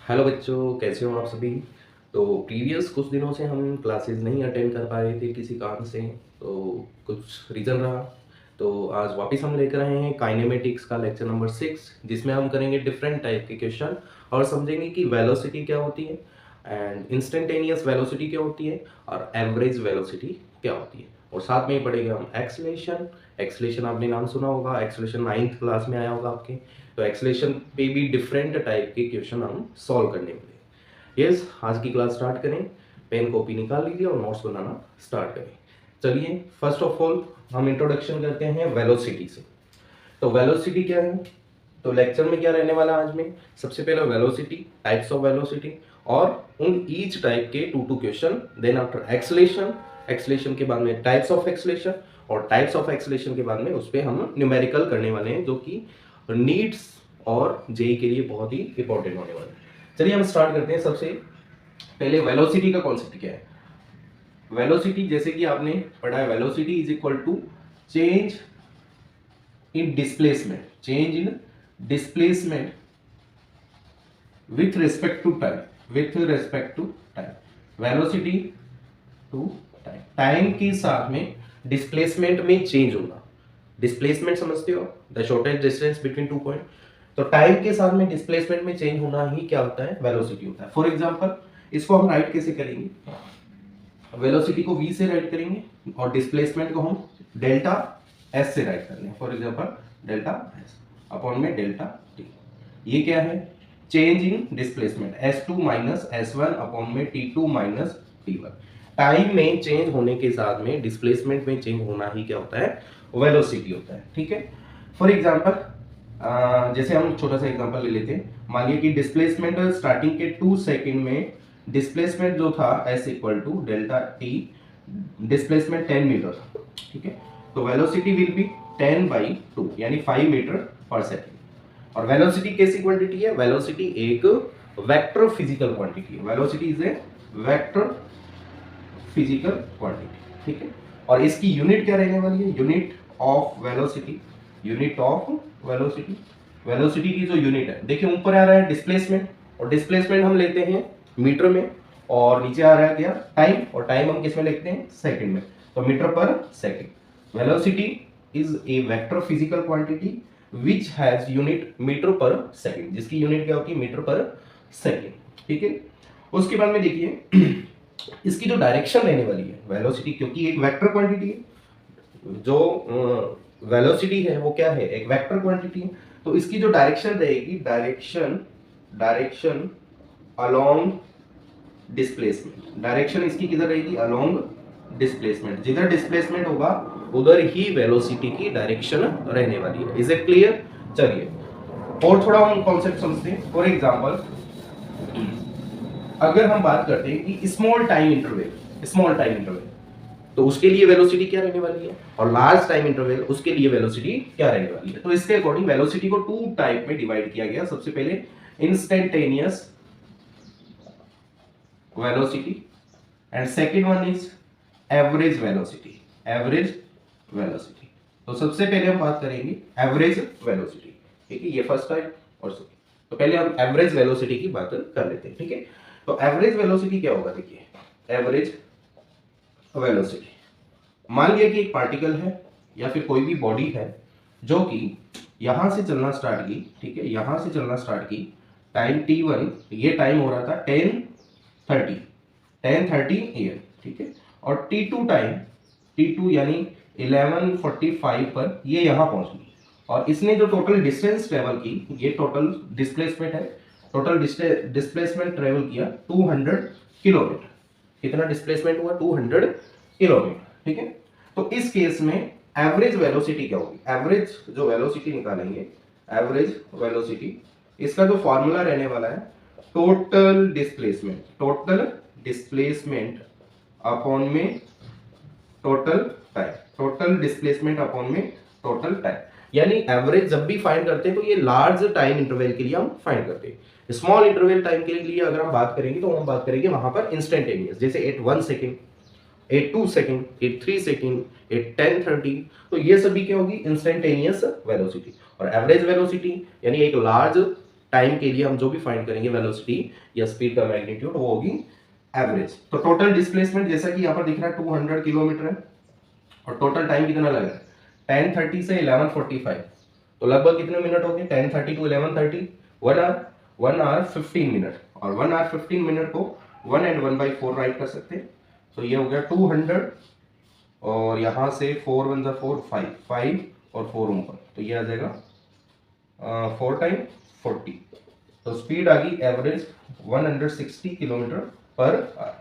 Hello बच्चों, कैसे हो आप सभी। तो प्रीवियस कुछ दिनों से हम क्लासेस नहीं अटेंड कर पा रहे थे किसी कारण से, तो कुछ रीज़न रहा। तो आज वापस हम लेकर आए हैं काइनेमेटिक्स का लेक्चर नंबर 6, जिसमें हम करेंगे डिफरेंट टाइप के क्वेश्चन और समझेंगे कि वेलोसिटी क्या होती है एंड इंस्टेंटेनियस वेलोसिटी क्या होती है और एवरेज वेलोसिटी क्या होती है। और साथ में ही पढ़ेंगे हम एक्सलेशन। एक्सलेशन आपने नाम सुना होगा, एक्सलेशन 9th क्लास में आया होगा आपके। तो एक्सलेशन पे भी डिफरेंट टाइप के क्वेश्चन हम सॉल्व करने वाले हैं। यस, आज की क्लास स्टार्ट करें। पेन कॉपी निकाल लीजिए और नोट्स बनाना स्टार्ट करें। चलिए, फर्स्ट ऑफ ऑल हम इंट्रोडक्शन करते हैं वेलोसिटी से। तो वेलोसिटी क्या है, तो लेक्चर में क्या रहने वाला आज में, सबसे पहले वेलोसिटी, टाइप्स ऑफ वेलोसिटी और उन ईच टाइप के two question. Then after acceleration, acceleration के बाद में टाइप्स ऑफ एक्सलेशन और टाइप्स ऑफ एक्सलेशन के बाद में उस पर हम न्यूमेरिकल करने वाले हैं, जो कि नीड्स और जेई के लिए बहुत ही इंपॉर्टेंट होने वाला है। चलिए हम स्टार्ट करते हैं। सबसे पहले वेलोसिटी का कॉन्सेप्ट क्या है। वेलोसिटी जैसे कि आपने पढ़ा है, velocity is equal to change in displacement, change in displacement with respect to time, with respect to time, velocity to time, time के साथ में displacement में change होना। displacement समझते हो, the shortest distance between two point। तो time के साथ में डिस्प्लेसमेंट में चेंज होना ही क्या होता है, वेलोसिटी होता है। फॉर एग्जांपल इसको हम राइट कैसे करेंगे, वेलोसिटी को v से राइट करेंगे और डिस्प्लेसमेंट को हम डेल्टा s से राइट कर लें। For example delta s upon में डेल्टा t। ये क्या है, change in displacement s2 minus s1 upon में t2 माइनस t1। टाइम में चेंज होने के साथ में डिस्प्लेसमेंट में चेंज होना ही क्या होता है, वेलोसिटी होता है। ठीक है। फॉर एग्जांपल जैसे हम छोटा सा एग्जांपल ले लेते हैं। मान लिया कि डिस्प्लेसमेंट स्टार्टिंग के 2 सेकंड में डिस्प्लेसमेंट जो था s equal to delta t, displacement 10 metre था। ठीक है। तो वेलोसिटी विल बी 10/2 यानी 5 मीटर पर सेकंड। और वेलोसिटी कैसी क्वांटिटी है, वेलोसिटी एक वेक्टर फिजिकल क्वांटिटी है। Velocity is a vector physical quantity. ठीक है। और इसकी यूनिट क्या रहने वाली है, unit of velocity, unit of velocity, velocity की जो यूनिट है, देखिए ऊपर आ रहा है डिस्प्लेसमेंट और डिस्प्लेसमेंट हम लेते हैं मीटर में, और नीचे आ रहा है क्या, टाइम, और टाइम हम किस में लिखते हैं, सेकंड में, तो metre per second. Velocity is a vector physical quantity which has unit metre per second, जिसकी यूनिट क्या होती है, मीटर पर सेकंड। ठीक है। उसके बाद में देखिए इसकी जो डायरेक्शन रहने वाली है वेलोसिटी, क्योंकि एक वेक्टर क्वांटिटी है, जो वेलोसिटी है वो क्या है, एक वेक्टर क्वांटिटी है, तो इसकी जो डायरेक्शन रहेगी, डायरेक्शन अलोंग डिस्प्लेसमेंट, डायरेक्शन इसकी किधर रहेगी, अलोंग डिस्प्लेसमेंट। जिधर डिस्प्लेसमेंट होगा उधर ही वेलोसिटी की डायरेक्शन रहने वाली है। Is it clear. चलिए और थोड़ा हम कॉन्सेप्ट समझते हैं। फॉर एग्जांपल अगर हम बात करते हैं कि स्मॉल टाइम इंटरवल, तो उसके लिए वेलोसिटी क्या रहने वाली है, और लार्ज टाइम इंटरवल उसके लिए वेलोसिटी क्या रहने वाली है। तो इसके अकॉर्डिंग वेलोसिटी को 2 टाइप में डिवाइड किया गया। सबसे पहले instantaneous velocity and second one is average velocity, average velocity. तो सबसे पहले हम बात करेंगे एवरेज वेलोसिटी। ठीक है, ये फर्स्ट टाइप और सेकंड। तो पहले हम एवरेज वेलोसिटी की बात कर लेते हैं। ठीक है। तो एवरेज वेलोसिटी क्या होगा, देखिए एवरेज वेलोसिटी, मान लिया कि एक पार्टिकल है या फिर कोई भी बॉडी है जो कि यहां से चलना स्टार्ट की। ठीक है, यहां से चलना स्टार्ट की, टाइम t1, ये टाइम हो रहा था 10:30 AM। ठीक है। और t2 टाइम, t2 यानी 11:45 पर ये यहां पहुंच गई, और इसने जो टोटल डिस्टेंस ट्रेवल की, ये टोटल डिस्प्लेसमेंट है, टोटल डिस्प्लेसमेंट ट्रेवल किया 200 किलोमीटर। कितना डिस्प्लेसमेंट हुआ, 200 किलोमीटर। ठीक है। तो इस केस में एवरेज वेलोसिटी क्या होगी, एवरेज जो वेलोसिटी निकालेंगे, एवरेज वेलोसिटी, इसका जो फॉर्मूला रहने वाला है, टोटल डिस्प्लेसमेंट अपॉन में total time, total displacement upon में टोटल टाइम। यानी एवरेज जब भी फाइंड करते हैं तो ये लार्ज टाइम इंटरवल के लिए हम फाइंड करते हैं। स्मॉल इंटरवल टाइम के लिए अगर हम बात करेंगे तो हम बात करेंगे वहां पर इंस्टेंटेनियस, जैसे at 1 second, at 2 second, at 3 second, at 10:30, तो ये सभी क्या होगी, इंस्टेंटेनियस वेलोसिटी। और एवरेज वेलोसिटी यानी एक लार्ज टाइम के लिए हम जो भी फाइंड करेंगे वेलोसिटी या स्पीड का मैग्नीट्यूड वो होगी एवरेज। तो टोटल डिस्प्लेसमेंट जैसा कि यहाँ पर दिख रहा है 200 किलोमीटर है और टोटल टाइम कितना लग रहा है 10:30 से 11:45, तो लगभग कितने मिनट हो गए 10:30 टू 11:30, 1 आवर 15 मिनट, और 1 आवर 15 मिनट को 1 and 1/4 राइट कर सकते हैं। तो ये हो गया 200 और यहाँ से 4 1 4 5 और 4 ऊपर, तो ये आ जाएगा 4 टाइम 40, तो स्पीड आ गई एवरेज 160 किलोमीटर पर आवर।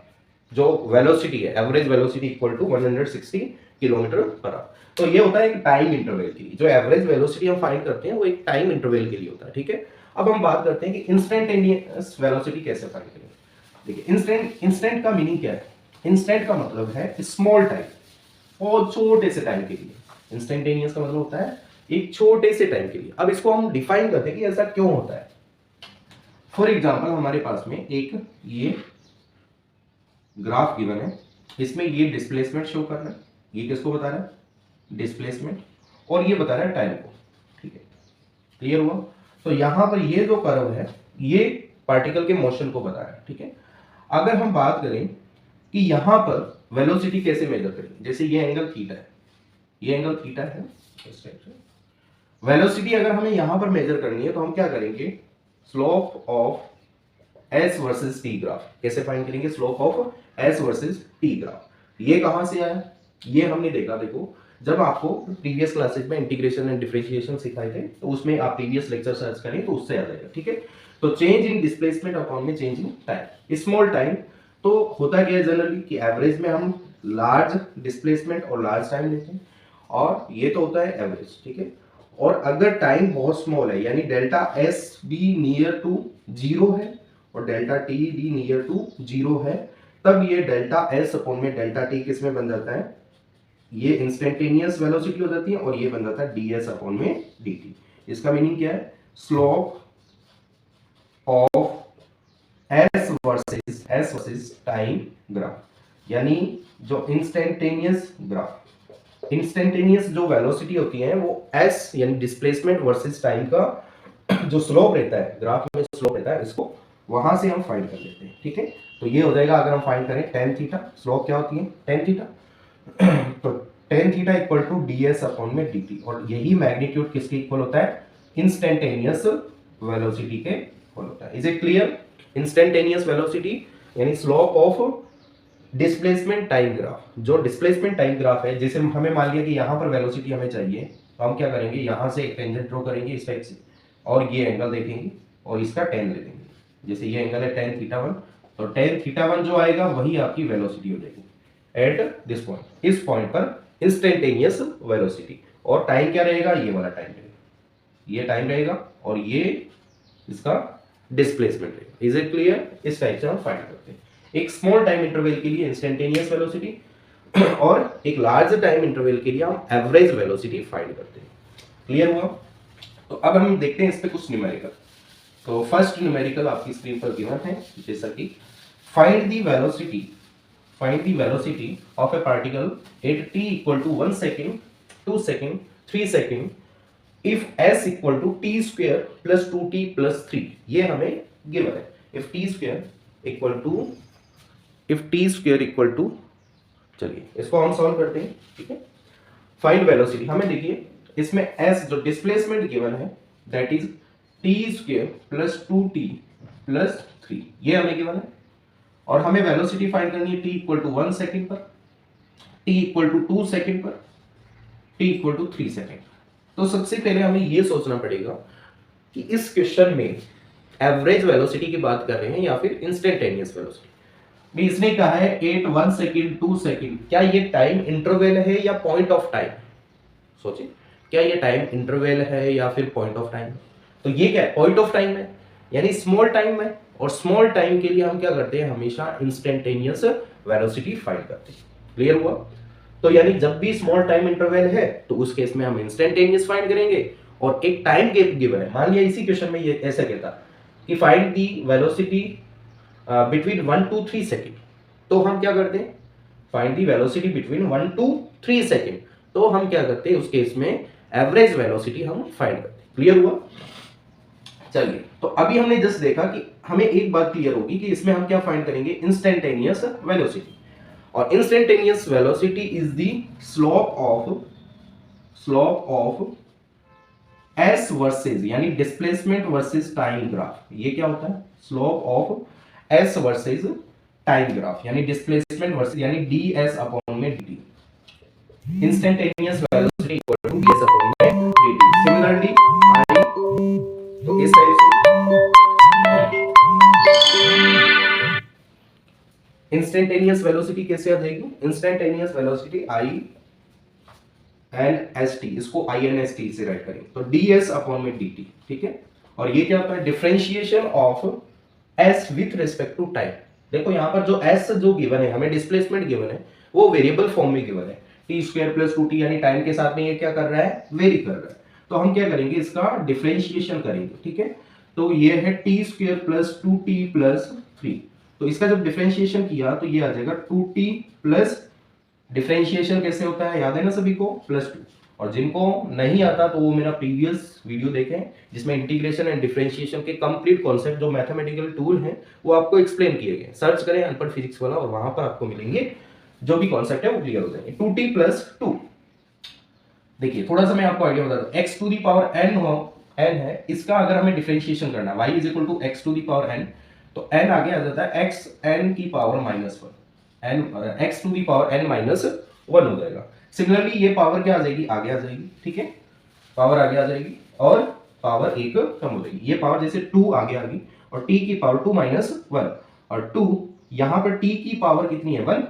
जो वेलोसिटी है average velocity equal to 160 kilometre per hour. तो ये होता है एक टाइम इंटरवल के लिए, जो एवरेज वेलोसिटी हम फाइंड करते हैं वो एक टाइम इंटरवल के लिए होता है, ठीक है। अब हम बात करते हैं कि इंस्टेंटेनियस वेलोसिटी कैसे फाइंड करेंगे। देखिए इंस्टेंट का मीनिंग क्या है, इंस्टेंट का मतलब है स्मॉल टाइम, बहुत छोटे से टाइम के लिए। इंस्टेंटेनियस का मतलब होता है एक छोटे से टाइम के लिए। अब इसको हम डिफाइन करते हैं कि ऐसा क्यों होता है। फॉर एग्जांपल हमारे पास में एक ये ग्राफ गिवन है, इसमें ये डिस्प्लेसमेंट शो कर रहा है, ये किसको बता रहा है डिस्प्लेसमेंट, और ये बता रहा है टाइम को, ठीक है, क्लियर हुआ। तो यहां पर ये जो कर्व है ये पार्टिकल के मोशन को बता रहा है, ठीक है। अगर हम बात करें कि यहां पर वेलोसिटी कैसे मेजर करेंगे, जैसे ये एंगल थीटा है, ये एंगल थीटा है, इस टाइप से वेलोसिटी अगर हमें यहां पर मेजर करनी है तो हम क्या करेंगे, slope of S versus T graph. कैसे फाइंड करेंगे slope of S versus T graph. ये कहां से आया, ये हमने देखा, देखो जब आपको प्रीवियस क्लासेज में इंटीग्रेशन एंड डिफरेंशिएशन सिखाए थे तो उसमें आप प्रीवियस लेक्चर सर्च करें तो उससे आ जाएगा, ठीक है। तो चेंज इन डिस्प्लेसमेंट अपॉन में change in time, small time. तो होता क्या है जनरली कि एवरेज में हम लार्ज डिस्प्लेसमेंट और लार्ज टाइम लेते हैं, और ये तो होता है एवरेज, ठीक है। और अगर टाइम बहुत स्मॉल है यानी delta S be near to 0 है और delta T be near to 0 है, तब ये डेल्टा एस अपॉन में डेल्टा टी किस में बन जाता है, ये इंस्टेंटेनियस वेलोसिटी हो जाती है, और ये बन जाता है डी एस अपॉन में डी टी। इसका मीनिंग क्या है, slope of S versus time graph, यानी जो इंस्टेंटेनियस ग्राफ, इंस्टेंटेनियस जो वेलोसिटी होती है वो एस यानी डिस्प्लेसमेंट वर्सेस टाइम का जो स्लोप रहता है, ग्राफ में स्लोप रहता है, इसको वहां से हम फाइंड कर लेते हैं, ठीक है। तो ये हो जाएगा अगर हम फाइंड करें टेन थीटा, स्लोप क्या होती है टेन थीटा, तो tan theta equal to D S upon में डी टी, और यही मैग्नीट्यूड किसके इक्वल होता है, इंस्टेंटेनियस वेलोसिटी के इक्वल होता है। Is it clear, instantaneous velocity यानी slope of displacement time graph. जो डिस्प्लेसमेंट टाइम ग्राफ है, जैसे हमें मान लिया कि यहाँ पर वेलोसिटी हमें चाहिए, तो हम क्या करेंगे, यहाँ से एक टेंजेंट ड्रॉ करेंगे इस टाइप से, और ये एंगल देखेंगे और इसका टेन ले लेंगे। जैसे ये एंगल है टेन थीटा वन, तो टेन थीटा वन जो आएगा वही आपकी वेलोसिटी हो जाएगी एट दिस पॉइंट। इस पॉइंट पर इंस्टेंटेनियस वेलोसिटी, और टाइम क्या रहेगा, ये वाला टाइम रहेगा, ये टाइम रहेगा, और ये इसका डिस्प्लेसमेंट रहेगा। इज इट क्लियर, इस टाइप से हम फाइंड करते हैं एक स्मॉल टाइम इंटरवल के लिए इंस्टेंटेनियस वेलोसिटी और एक लार्ज टाइम इंटरवल के लिए हम एवरेज वेलोसिटी फाइंड करते हैं। क्लियर हुआ। तो अब हम देखते हैं इस पे कुछ न्यूमेरिकल। तो फर्स्ट न्यूमेरिकल आपकी स्क्रीन पर गिवन है, जैसा कि find the velocity of a particle at t equal to 1 second 2 second 3 second if s equal to t square plus 2t plus 3। ये हमें गिवन है। If t square equal to, चलिए इसको हम सॉल्व करते हैं, ठीक है। फाइंड वेलोसिटी, हमें देखिए इसमें s जो डिस्प्लेसमेंट गिवन है that is t square plus 2t plus 3, ये हमें गिवन है, और हमें वेलोसिटी फाइंड करनी है t इक्वल टू 1 सेकेंड पर, t इक्वल टू 2 सेकेंड पर, t इक्वल टू 3 सेकेंड। तो सबसे पहले हमें ये सोचना पड़ेगा कि इस क्वेश्चन में एवरेज वेलोसिटी की बात कर रहे हैं या फिर इंस्टेंटेनियस वेलोसिटी। भी इसने कहा है 8 1 सेकेंड 2 सेकेंड, क्या ये टाइम इंटरवल है या पॉइंट ऑफ टाइम, सोचिए क्या ये टाइम इंटरवल है या फिर पॉइंट ऑफ टाइम। तो ये क्या है, पॉइंट ऑफ टाइम है, यानी स्मॉल टाइम है, और स्मॉल टाइम के लिए हम क्या करते हैं, हमेशा इंस्टेंटेनियस वेलोसिटी फाइंड करते हैं। क्लियर हुआ। तो यानी जब भी स्मॉल टाइम इंटरवल है तो उस केस में हम इंस्टेंटेनियस फाइंड करेंगे, और एक टाइम गैप गिवन है, मान लिया इसी क्वेश्चन में ये ऐसा कहता कि find the velocity between 1 to 3 second, तो हम क्या करते हैं, find the velocity between 1 to 3 second, तो हम क्या करते हैं उस केस में एवरेज वेलोसिटी हम फाइंड करते हैं। क्लियर हुआ। चलिए, तो अभी हमने जस्ट देखा कि हमें एक बात क्लियर होगी कि इसमें हम क्या फाइंड करेंगे, इंस्टेंटेनियस वेलोसिटी। और instantaneous velocity is the slope of S versus, यानी डिस्प्लेसमेंट वर्सेस टाइम ग्राफ। ये क्या होता है, slope of S versus time graph, यानी डिस्प्लेसमेंट वर्सेस, यानी डी एस अपॉन में D T. Instantaneous velocity equal to D S upon में D T. Similarly I, तो इस टाइप से इंस्टेंटेनियस वेलोसिटी कैसे आ जाएगी, instantaneous velocity I N S T, इसको आई एन एस टी से राइट करेंगे, तो डी एस अपॉन में डी टी, ठीक है। और ये क्या होता है, differentiation of S with respect to time. देखो यहाँ पर जो एस जो गिवन है, हमें डिस्प्लेसमेंट गिवन है, वो वेरिएबल फॉर्म में गिवन है, टी स्क्वायर प्लस 2t, यानी टाइम के साथ में ये क्या कर रहा है, वेरी कर रहा है। तो हम क्या करेंगे, इसका डिफरेंशिएशन करेंगे, ठीक है। तो ये है T square plus 2t plus 3, तो इसका जब डिफरेंशिएशन किया तो ये आ जाएगा 2t प्लस, डिफरेंशिएशन कैसे होता है याद है ना सभी को, +2। और जिनको नहीं आता तो वो मेरा प्रीवियस वीडियो देखें, जिसमें इंटीग्रेशन एंड डिफरेंशिएशन के कंप्लीट कॉन्सेप्ट जो मैथमेटिकल टूल हैं वो आपको एक्सप्लेन किए गए। सर्च करें अनपढ़ फिजिक्स वाला, और वहां पर आपको मिलेंगे जो भी कॉन्सेप्ट है वो क्लियर हो जाएंगे। 2t प्लस 2, देखिए थोड़ा सा मैं आपको आइडिया बता दूं, x to the power n है, इसका अगर हमें डिफरेंशिएशन करना है, y is equal to x to the power n, तो n आगे आ जाता है x n की power -1, n x to the power n -1 हो जाएगा। सिमिलरली ये पावर क्या आ जाएगी, आगे आ जाएगी, ठीक है, पावर आगे आ जाएगी और पावर एक कम हो जाएगी। ये पावर जैसे 2 आगे आ गई और t की पावर 2 -1, और 2 यहां पर t की पावर कितनी है, 1,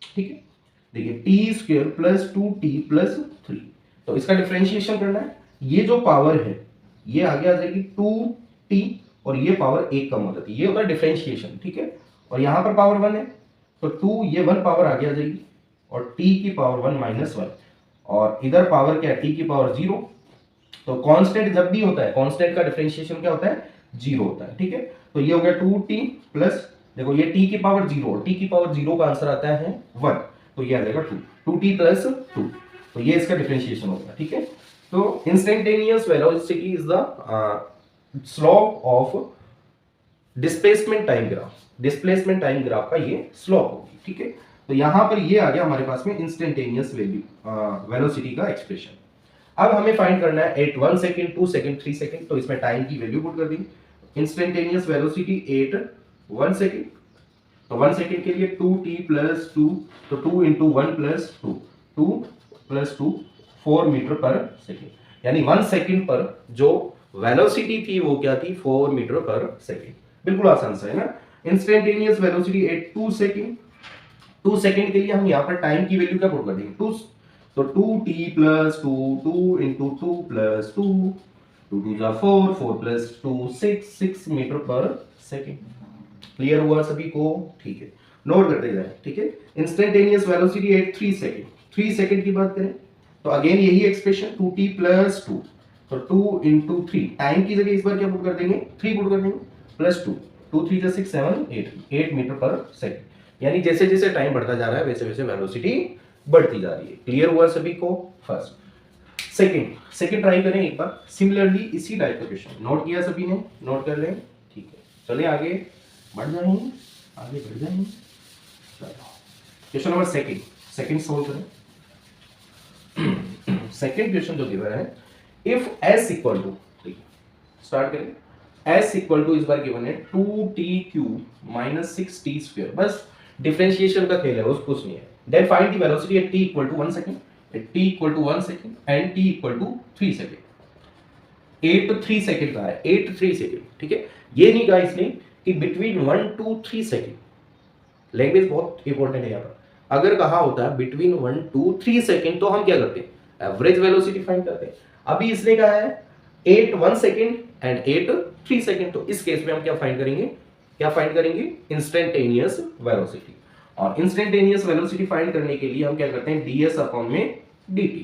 ठीक है। देखिए t square plus 2t plus 3, तो इसका डिफरेंशिएशन करना है, ये जो पावर है ये आगे आ जाएगी 2t, और ये पावर एक कम हो जाती है, ये होता है डिफरेंशिएशन, ठीक है। और यहां पर पावर 1 है, तो 2 ये 1 पावर आगे आ जाएगी, और t की पावर 1 -1, और इधर पावर क्या है, t की पावर 0। तो कांस्टेंट जब भी होता है, कांस्टेंट का डिफरेंशिएशन क्या होता है, 0 होता है, ठीक है। तो ये हो गया 2t प्लस, देखो ये t की पावर 0 और t की पावर 0 का आंसर आता है 1, तो ये आ जाएगा 2t प्लस 2, तो ये इसका डिफरेंशिएशन हो गया, ठीक है। तो instantaneous velocity is the slope of displacement time graph, displacement time graph का ये स्लोप होगी, ठीक है। तो यहां पर ये आ गया हमारे पास में इंस्टेंटेनियस वेलोसिटी का एक्सप्रेशन। अब हमें फाइंड करना है एट 1 सेकंड, 2 सेकंड, 3 सेकंड, तो इसमें टाइम की वैल्यू पुट कर दी। इंस्टेंटेनियस वेलोसिटी एट 1 सेकंड, तो 1 सेकंड के लिए 2t प्लस 2, तो 2 into 1 plus 2, 2 plus 2 4 metre per second, यानी 1 सेकंड पर जो वेलोसिटी थी वो क्या थी, 4 मीटर पर सेकंड। बिल्कुल आसान सा है ना। Instantaneous velocity at 2 second, 2 second के लिए हम यहाँ पर टाइम की वैल्यू क्या पुट कर देंगे, 2, तो 2t प्लस 2, 2 इंटू 2 प्लस 2, 2 2 जा 4, 4 plus 2 6, 6 metre per second. Clear हुआ सभी को, ठीक है, नोट करते जाए, ठीक है। Instantaneous velocity at 3 second, 3 second की बात करें तो अगेन यही एक्सप्रेशन 2t प्लस 2, तो 2 इंटू 3, टाइम की जगह इस बार क्या पुट कर देंगे, 3 पुट कर देंगे, प्लस 2, 2 3 जा 6 7 8 मीटर पर सेकंड। यानी जैसे जैसे टाइम बढ़ता जा रहा है वैसे वैसे वेलोसिटी बढ़ती जा रही है। क्लियर हुआ सभी को। फर्स्ट, सेकंड ट्राई करें एक बार, सिमिलरली इसी टाइप का क्वेश्चन नोट किया सभी ने, नोट कर लें, ठीक है। चलिए आगे बढ़ जाएंगे, आगे बढ़ जाएंगे। क्वेश्चन नंबर सेकंड सोल्व करें। सेकंड क्वेश्चन जो गिवन है, if s equal to, start करें, s इक्वल टू इस बार गिवन है 2t cube minus 6t square, बस डिफरेंशिएशन का खेल है, उस कुछ नहीं है। Then find the velocity at t equal to 1 second, at t equal to 1 second and t equal to 3 second. 8 3 second का है, 8 3 सेकंड, ठीक है। ये नहीं कहा इसने कि बिटवीन 1 to 3 सेकंड, लैंग्वेज बहुत इंपॉर्टेंट है यहाँ पर। अगर कहा होता है बिटवीन 1 to 3 सेकंड तो हम क्या करते हैं, एवरेज वेलोसिटी फाइंड करते हैं। अभी इसने कहा है 8 1 सेकंड एंड 8 3 सेकंड, तो इस केस में हम क्या फाइंड करेंगे, इंस्टेंटेनियस वेलोसिटी। और इंस्टेंटेनियस वेलोसिटी फाइंड करने के लिए हम क्या करते हैं, ds अपॉन में dt,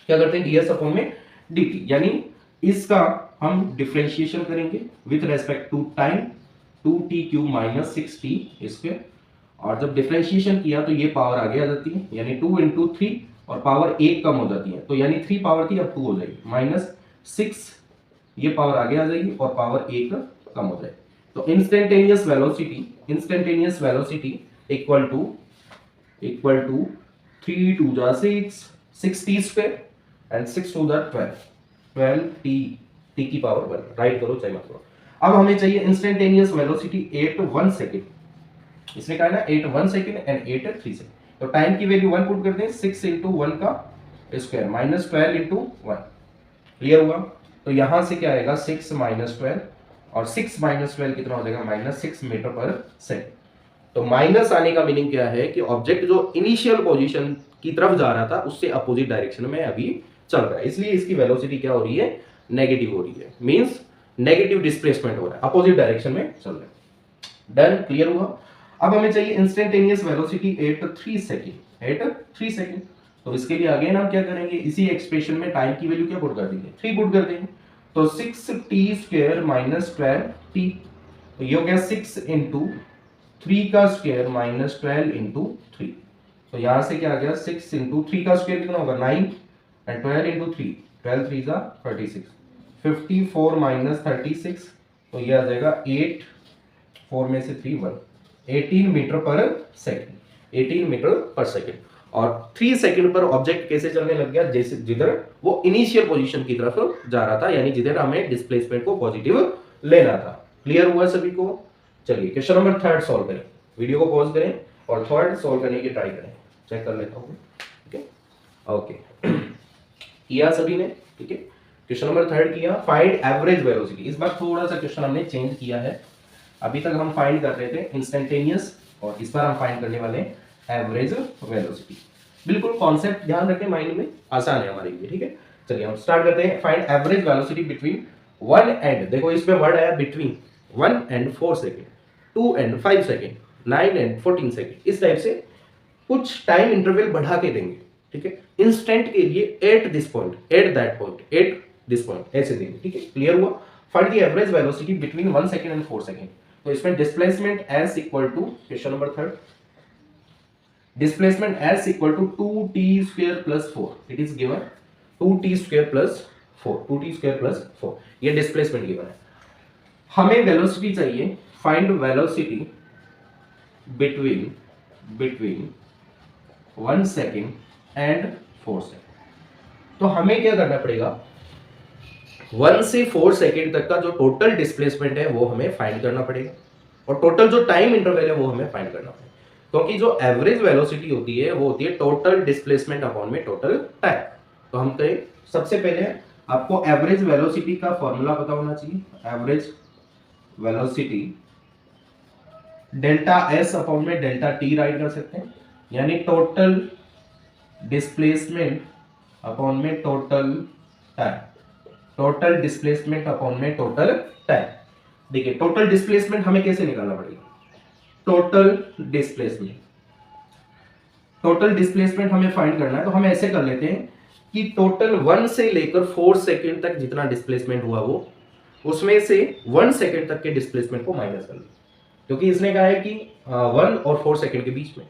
क्या करते हैं, ds अपॉन में dt, यानी इसका हम डिफरेंशिएशन करेंगे with respect to time, 2t cube minus 6t square, और जब डिफरेंशिएशन किया तो ये पावर आगे आ जाती है, यानी 2 इंटू 3, और पावर एक कम हो जाती है, तो यानी 3 पावर थी अब 2 हो जाएगी, -6 ये पावर आगे आ जाएगी और पावर एक कम हो जाएगी। तो इंस्टेंटेनियस वेलोसिटी इक्वल टू 3 2 जा 6 टी स्क्वायर एंड 6 2 जा 12 टी की पावर 1 राइट करो चाहे मत करो। अब हमें चाहिए इंस्टेंटेनियस वेलोसिटी एट 1 सेकेंड, इसने कहा ना 8 1 सेकेंड एंड 8 3 सेकेंड। तो टाइम की वैल्यू 1 पुट कर दें, 6 इंटू 1 का स्क्वायर माइनस 12 इंटू 1। क्लियर हुआ? तो यहां से क्या आएगा 6 माइनस 12 और 6 माइनस 12 कितना हो जाएगा माइनस 6 मीटर पर सेकेंड। तो माइनस आने का मीनिंग क्या है कि ऑब्जेक्ट जो इनिशियल पोजीशन की तरफ जा रहा था उससे अपोजिट डायरेक्शन में अभी चल रहा है, इसलिए इसकी वेलोसिटी क्या हो रही है नेगेटिव हो रही है, मींस नेगेटिव डिस्प्लेसमेंट हो रहा है, अपोजिट डायरेक्शन में चल रहा है। डन? क्लियर हुआ? अब हमें चाहिए इंस्टेंटेनियस वेलोसिटी एट 3 सेकेंड। तो इसके लिए अगेन हम क्या करेंगे, इसी एक्सप्रेशन में टाइम की वैल्यू क्या पुट कर देंगे 3 पुट कर देंगे। तो 6 टी स्क्वायर माइनस 12 टी, तो ये हो गया 6 इंटू 3 का स्क्वायर माइनस 12 इंटू 3। तो यहां से क्या आ गया 6 इंटू 3 का स्क्वायर कितना होगा 9 एंड 12 इंटू 3, 12 3 जा 36, 54 माइनस 36, तो ये आ जाएगा 8, 4 में से 3 1, 18 metre per second, 18 metre per second. और 3 सेकंड पर ऑब्जेक्ट कैसे चलने लग गया, जैसे जिधर वो इनिशियल पोजीशन की तरफ जा रहा था, यानी जिधर हमें डिस्प्लेसमेंट को पॉजिटिव लेना था। क्लियर हुआ सभी को? चलिए क्वेश्चन नंबर 3 सॉल्व करें, वीडियो को पॉज करें और 3 सॉल्व करने की ट्राई करें, चेक कर लेता हूं। ठीक है, ओके किया सभी ने? ठीक है, क्वेश्चन नंबर 3 किया, फाइंड एवरेज वेलोसिटी। इस बार थोड़ा सा क्वेश्चन हमने चेंज किया है, अभी तक हम फाइंड कर रहे थे इंस्टेंटेनियस और इस बार हम फाइंड करने वाले हैं एवरेज वेलोसिटी। बिल्कुल कॉन्सेप्ट ध्यान रखें माइंड में, आसान है हमारे लिए। ठीक है, चलिए हम स्टार्ट करते हैं। Find average velocity between 1 and, देखो इसमें वर्ड आया between 1 and 4 second, 2 and 5 second, 9 and 14 second, इस टाइप से कुछ टाइम इंटरवल बढ़ा के देंगे। ठीक है, इंस्टेंट के लिए at this point, at that point, at this point, ऐसे देंगे। ठीक है, क्लियर हुआ? Find the average velocity between 1 second and 4 second. तो इसमें displacement s equal to, question number 3, displacement s equal to 2t square plus 4, it is given 2t square plus 4, 2t square plus 4, ये displacement given है। हमें velocity चाहिए, find velocity between 1 second and 4 second. तो हमें क्या करना पड़ेगा, 1 से 4 सेकेंड तक का जो टोटल डिस्प्लेसमेंट है वो हमें फाइंड करना पड़ेगा, और टोटल जो टाइम इंटरवल है वो हमें फाइंड करना पड़ेगा, क्योंकि जो एवरेज वेलोसिटी होती है वो होती है टोटल डिस्प्लेसमेंट अपॉन में टोटल टाइम। तो हम कहें सबसे पहले आपको एवरेज वेलोसिटी का फॉर्मूला पता होना चाहिए, average velocity delta S upon में डेल्टा टी राइट कर सकते हैं, यानी टोटल डिस्प्लेसमेंट अपॉन में total time, total displacement upon में टोटल टाइम। देखिए टोटल डिस्प्लेसमेंट हमें कैसे निकालना पड़ेगा, टोटल डिस्प्लेसमेंट हमें फाइंड करना है। तो हम ऐसे कर लेते हैं कि टोटल 1 से लेकर 4 सेकंड तक जितना डिस्प्लेसमेंट हुआ वो, उसमें से 1 सेकंड तक के डिस्प्लेसमेंट को माइनस कर लेते, क्योंकि इसने कहा है कि 1 और 4 सेकंड के बीच में।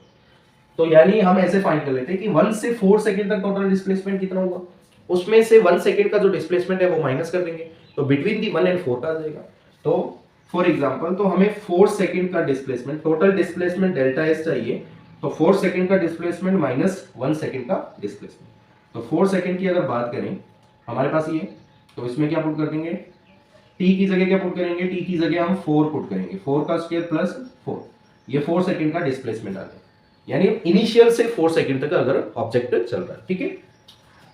तो यानी हम ऐसे फाइंड कर लेते हैं कि 1 से 4 सेकंड तक टोटल डिस्प्लेसमेंट कितना हुआ, उसमें से 1 सेकंड का जो डिस्प्लेसमेंट है वो माइनस कर देंगे, तो बिटवीन दी 1 एंड 4 का आ जाएगा। तो फॉर एग्जांपल, तो हमें 4 सेकंड का displacement, total displacement delta S चाहिए, तो 4 सेकंड का डिस्प्लेसमेंट माइनस 1 सेकंड का डिस्प्लेसमेंट। तो 4 सेकंड की अगर बात करें हमारे पास ये, तो इसमें क्या पुट कर देंगे, t की जगह क्या पुट करेंगे, t की जगह हम 4 पुट करेंगे, 4 का स्क्वायर प्लस 4, ये 4 सेकंड का डिस्प्लेसमेंट आ गया, यानी इनिशियल से 4 सेकंड तक अगर ऑब्जेक्ट चल रहा है। ठीक है,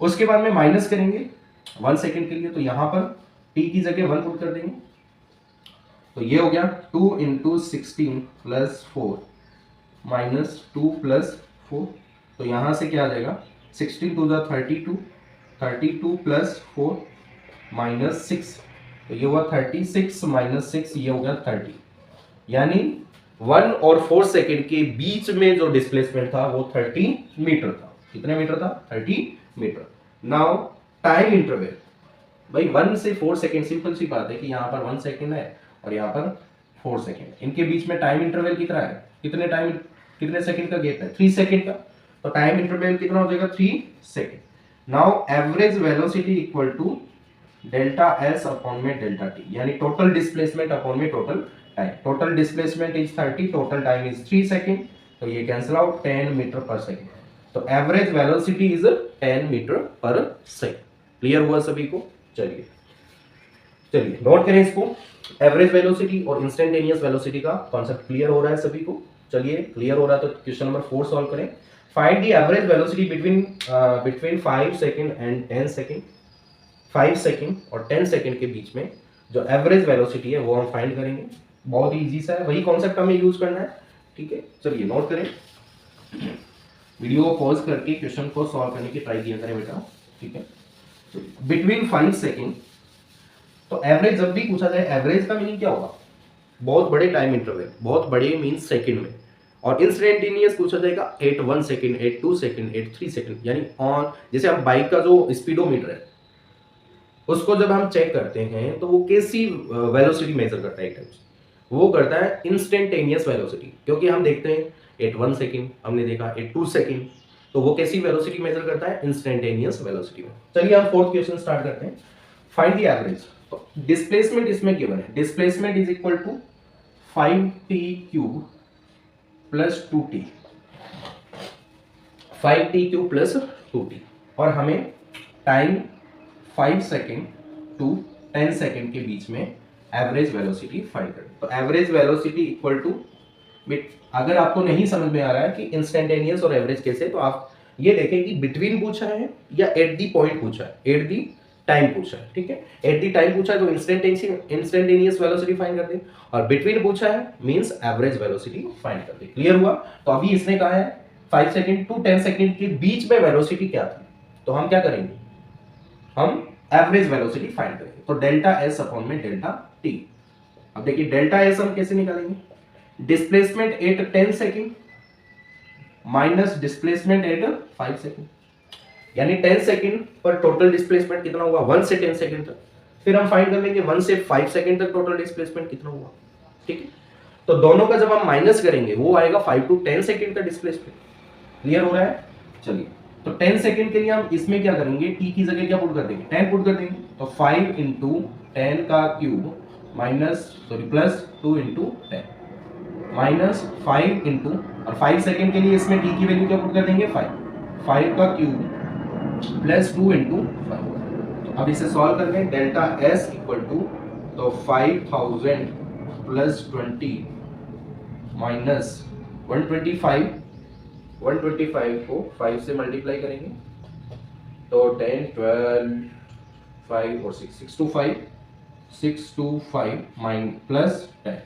उसके बाद में माइनस करेंगे 1 सेकंड के लिए, तो यहां पर t की जगह 1 पुट कर देंगे, तो ये हो गया 2 इंटू 16 प्लस 4 माइनस 2 प्लस 4, तो यहां से क्या आ जाएगा 16 टू द 32, 32 प्लस 4 माइनस 6, तो ये हुआ 36 माइनस 6, ये हो गया 30, यानी 1 और 4 सेकेंड के बीच में जो डिस्प्लेसमेंट था वो 30 मीटर था। कितने मीटर था, 30 मीटर। नाउ टाइम इंटरवल, भाई 1 से 4 सेकेंड, सिंपल सी बात है कि यहाँ पर 1 सेकेंड है और यहाँ पर 4 सेकेंड, इनके बीच में टाइम इंटरवल कितना है, कितने सेकेंड का गैप है, 3 सेकेंड का, तो टाइम इंटरवल कितना हो जाएगा 3 second. Now average velocity equal to delta S upon में डेल्टा टी, यानी टोटल डिस्प्लेसमेंट अपॉन में total time. Total displacement is 30, total time is 3 second, तो ये cancel out 10 metre per second. तो average velocity is 10 metre per second. Clear हुआ सभी को? चलिए चलिए नोट करें इसको। एवरेज वेलोसिटी और इंस्टेंटेनियस वेलोसिटी का कॉन्सेप्ट क्लियर हो रहा है सभी को? चलिए क्लियर हो रहा है तो क्वेश्चन नंबर 4 सॉल्व करें। Find the average velocity between 5 second and 10 second. 5 second और 10 सेकेंड के बीच में जो एवरेज वेलोसिटी है वो हम फाइंड करेंगे। बहुत ही इजी सा है, वही कॉन्सेप्ट हमें यूज करना है। ठीक है, चलिए नोट करें। वीडियो को पॉज करके क्वेश्चन को सॉल्व करने की ट्राई किया करें बेटा। ठीक है, बिटवीन 5 सेकेंड, तो एवरेज जब भी पूछा जाए, एवरेज का मीनिंग क्या होगा? बहुत बड़े टाइम इंटरवल, बहुत बड़े मीन्स सेकंड में। और इंस्टेंटेनियस पूछा जाएगा at 1 second, at 2 second, at 3 second, यानी ऑन, जैसे हम बाइक का जो स्पीडोमीटर है उसको जब हम चेक करते हैं तो वो कैसी वेलोसिटी मेजर करता है? एक टाइम वो करता है इंस्टेंटेनियस वेलोसिटी, क्योंकि हम देखते हैं एट 1 सेकंड, हमने देखा एट 2 सेकंड, तो वो कैसी वेलोसिटी मेजर करता है? इंस्टेंटेनियस वेलोसिटी में। चलिए हम फोर्थ क्वेश्चन स्टार्ट करते हैं। Find the average. तो डिस्प्लेसमेंट इसमें गिवन है, displacement is equal to 5t cube plus 2t, 5t cube plus 2t, और हमें टाइम 5 सेकेंड टू 10 सेकेंड के बीच में एवरेज वेलोसिटी फाइंड करनी। तो एवरेज वेलोसिटी इक्वल टू, अगर आपको नहीं समझ में आ रहा है कि इंस्टेंटेनियस और एवरेज कैसे, तो आप ये देखें कि बिटवीन पूछा है या एट दी पॉइंट पूछा है, एट दी टाइम पूछा है। ठीक है, एट दी टाइम पूछा है तो इंस्टेंटेनियस वेलोसिटी फाइंड कर दे, और बिटवीन पूछा है मींस एवरेज वेलोसिटी फाइंड कर दे। क्लियर हुआ? तो अभी इसने कहा है 5 सेकंड टू 10 सेकंड के बीच में वेलोसिटी क्या थी, तो हम क्या करेंगे? हम एवरेज वेलोसिटी फाइंड करेंगे। तो डेल्टा एस अपॉन में डेल्टा टी। अब देखिए डेल्टा एस हम कैसे निकालेंगे? Displacement eight 10 second minus displacement eight 5 second, यानी 10 सेकेंड पर टोटल डिस्प्लेसमेंट कितना हुआ? 1 से 10 सेकेंड तक। फिर हम फाइंड कर लेंगे 1 से 5 सेकेंड तक टोटल डिस्प्लेसमेंट कितना हुआ। ठीक है, तो दोनों का जब हम माइनस करेंगे वो आएगा 5 टू 10 सेकेंड का डिस्प्लेसमेंट। क्लियर हो रहा है? चलिए, तो 10 सेकेंड के लिए हम इसमें क्या करेंगे? टी की जगह क्या पुट कर देंगे? 10 पुट कर देंगे। तो 5 इंटू 10 का cube plus 2 into 10 minus 5 into, और 5 सेकेंड के लिए इसमें टी की वैल्यू क्या पुट कर देंगे? 5 का क्यूब प्लस 2 इंटू 5। तो अब इसे सॉल्व कर लें। डेल्टा एस इक्वल टू, तो 5000 प्लस 20 माइनस 125, 125 को 5 से मल्टीप्लाई करेंगे तो 10 12 5 और 6 6 to 5 6 to 5 माइन प्लस 10,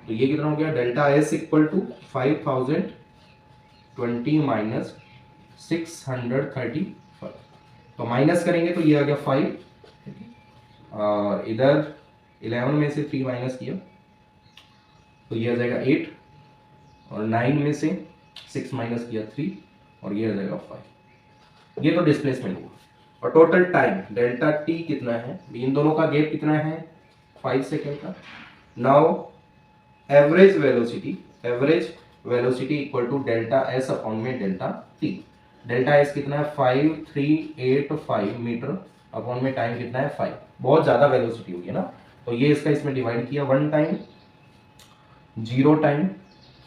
तो ये कितना हो गया? Delta s equal to 5020 minus 635, तो माइनस करेंगे तो ये आ गया 5, और इधर 11 में से 3 माइनस किया तो ये आ जाएगा 8, और 9 में से 6 माइनस किया 3, और ये आ जाएगा 5। ये तो डिस्प्लेसमेंट हुआ। और टोटल टाइम डेल्टा टी कितना है? इन दोनों का गैप कितना है? 5 सेकेंड का। Now average velocity equal to delta S upon में डेल्टा टी। डेल्टा एस कितना है? 5385 मीटर अपॉन में टाइम कितना है? 5। बहुत ज्यादा वेलोसिटी होगी ना, तो ये इसका इसमें डिवाइड किया 1 time 0 time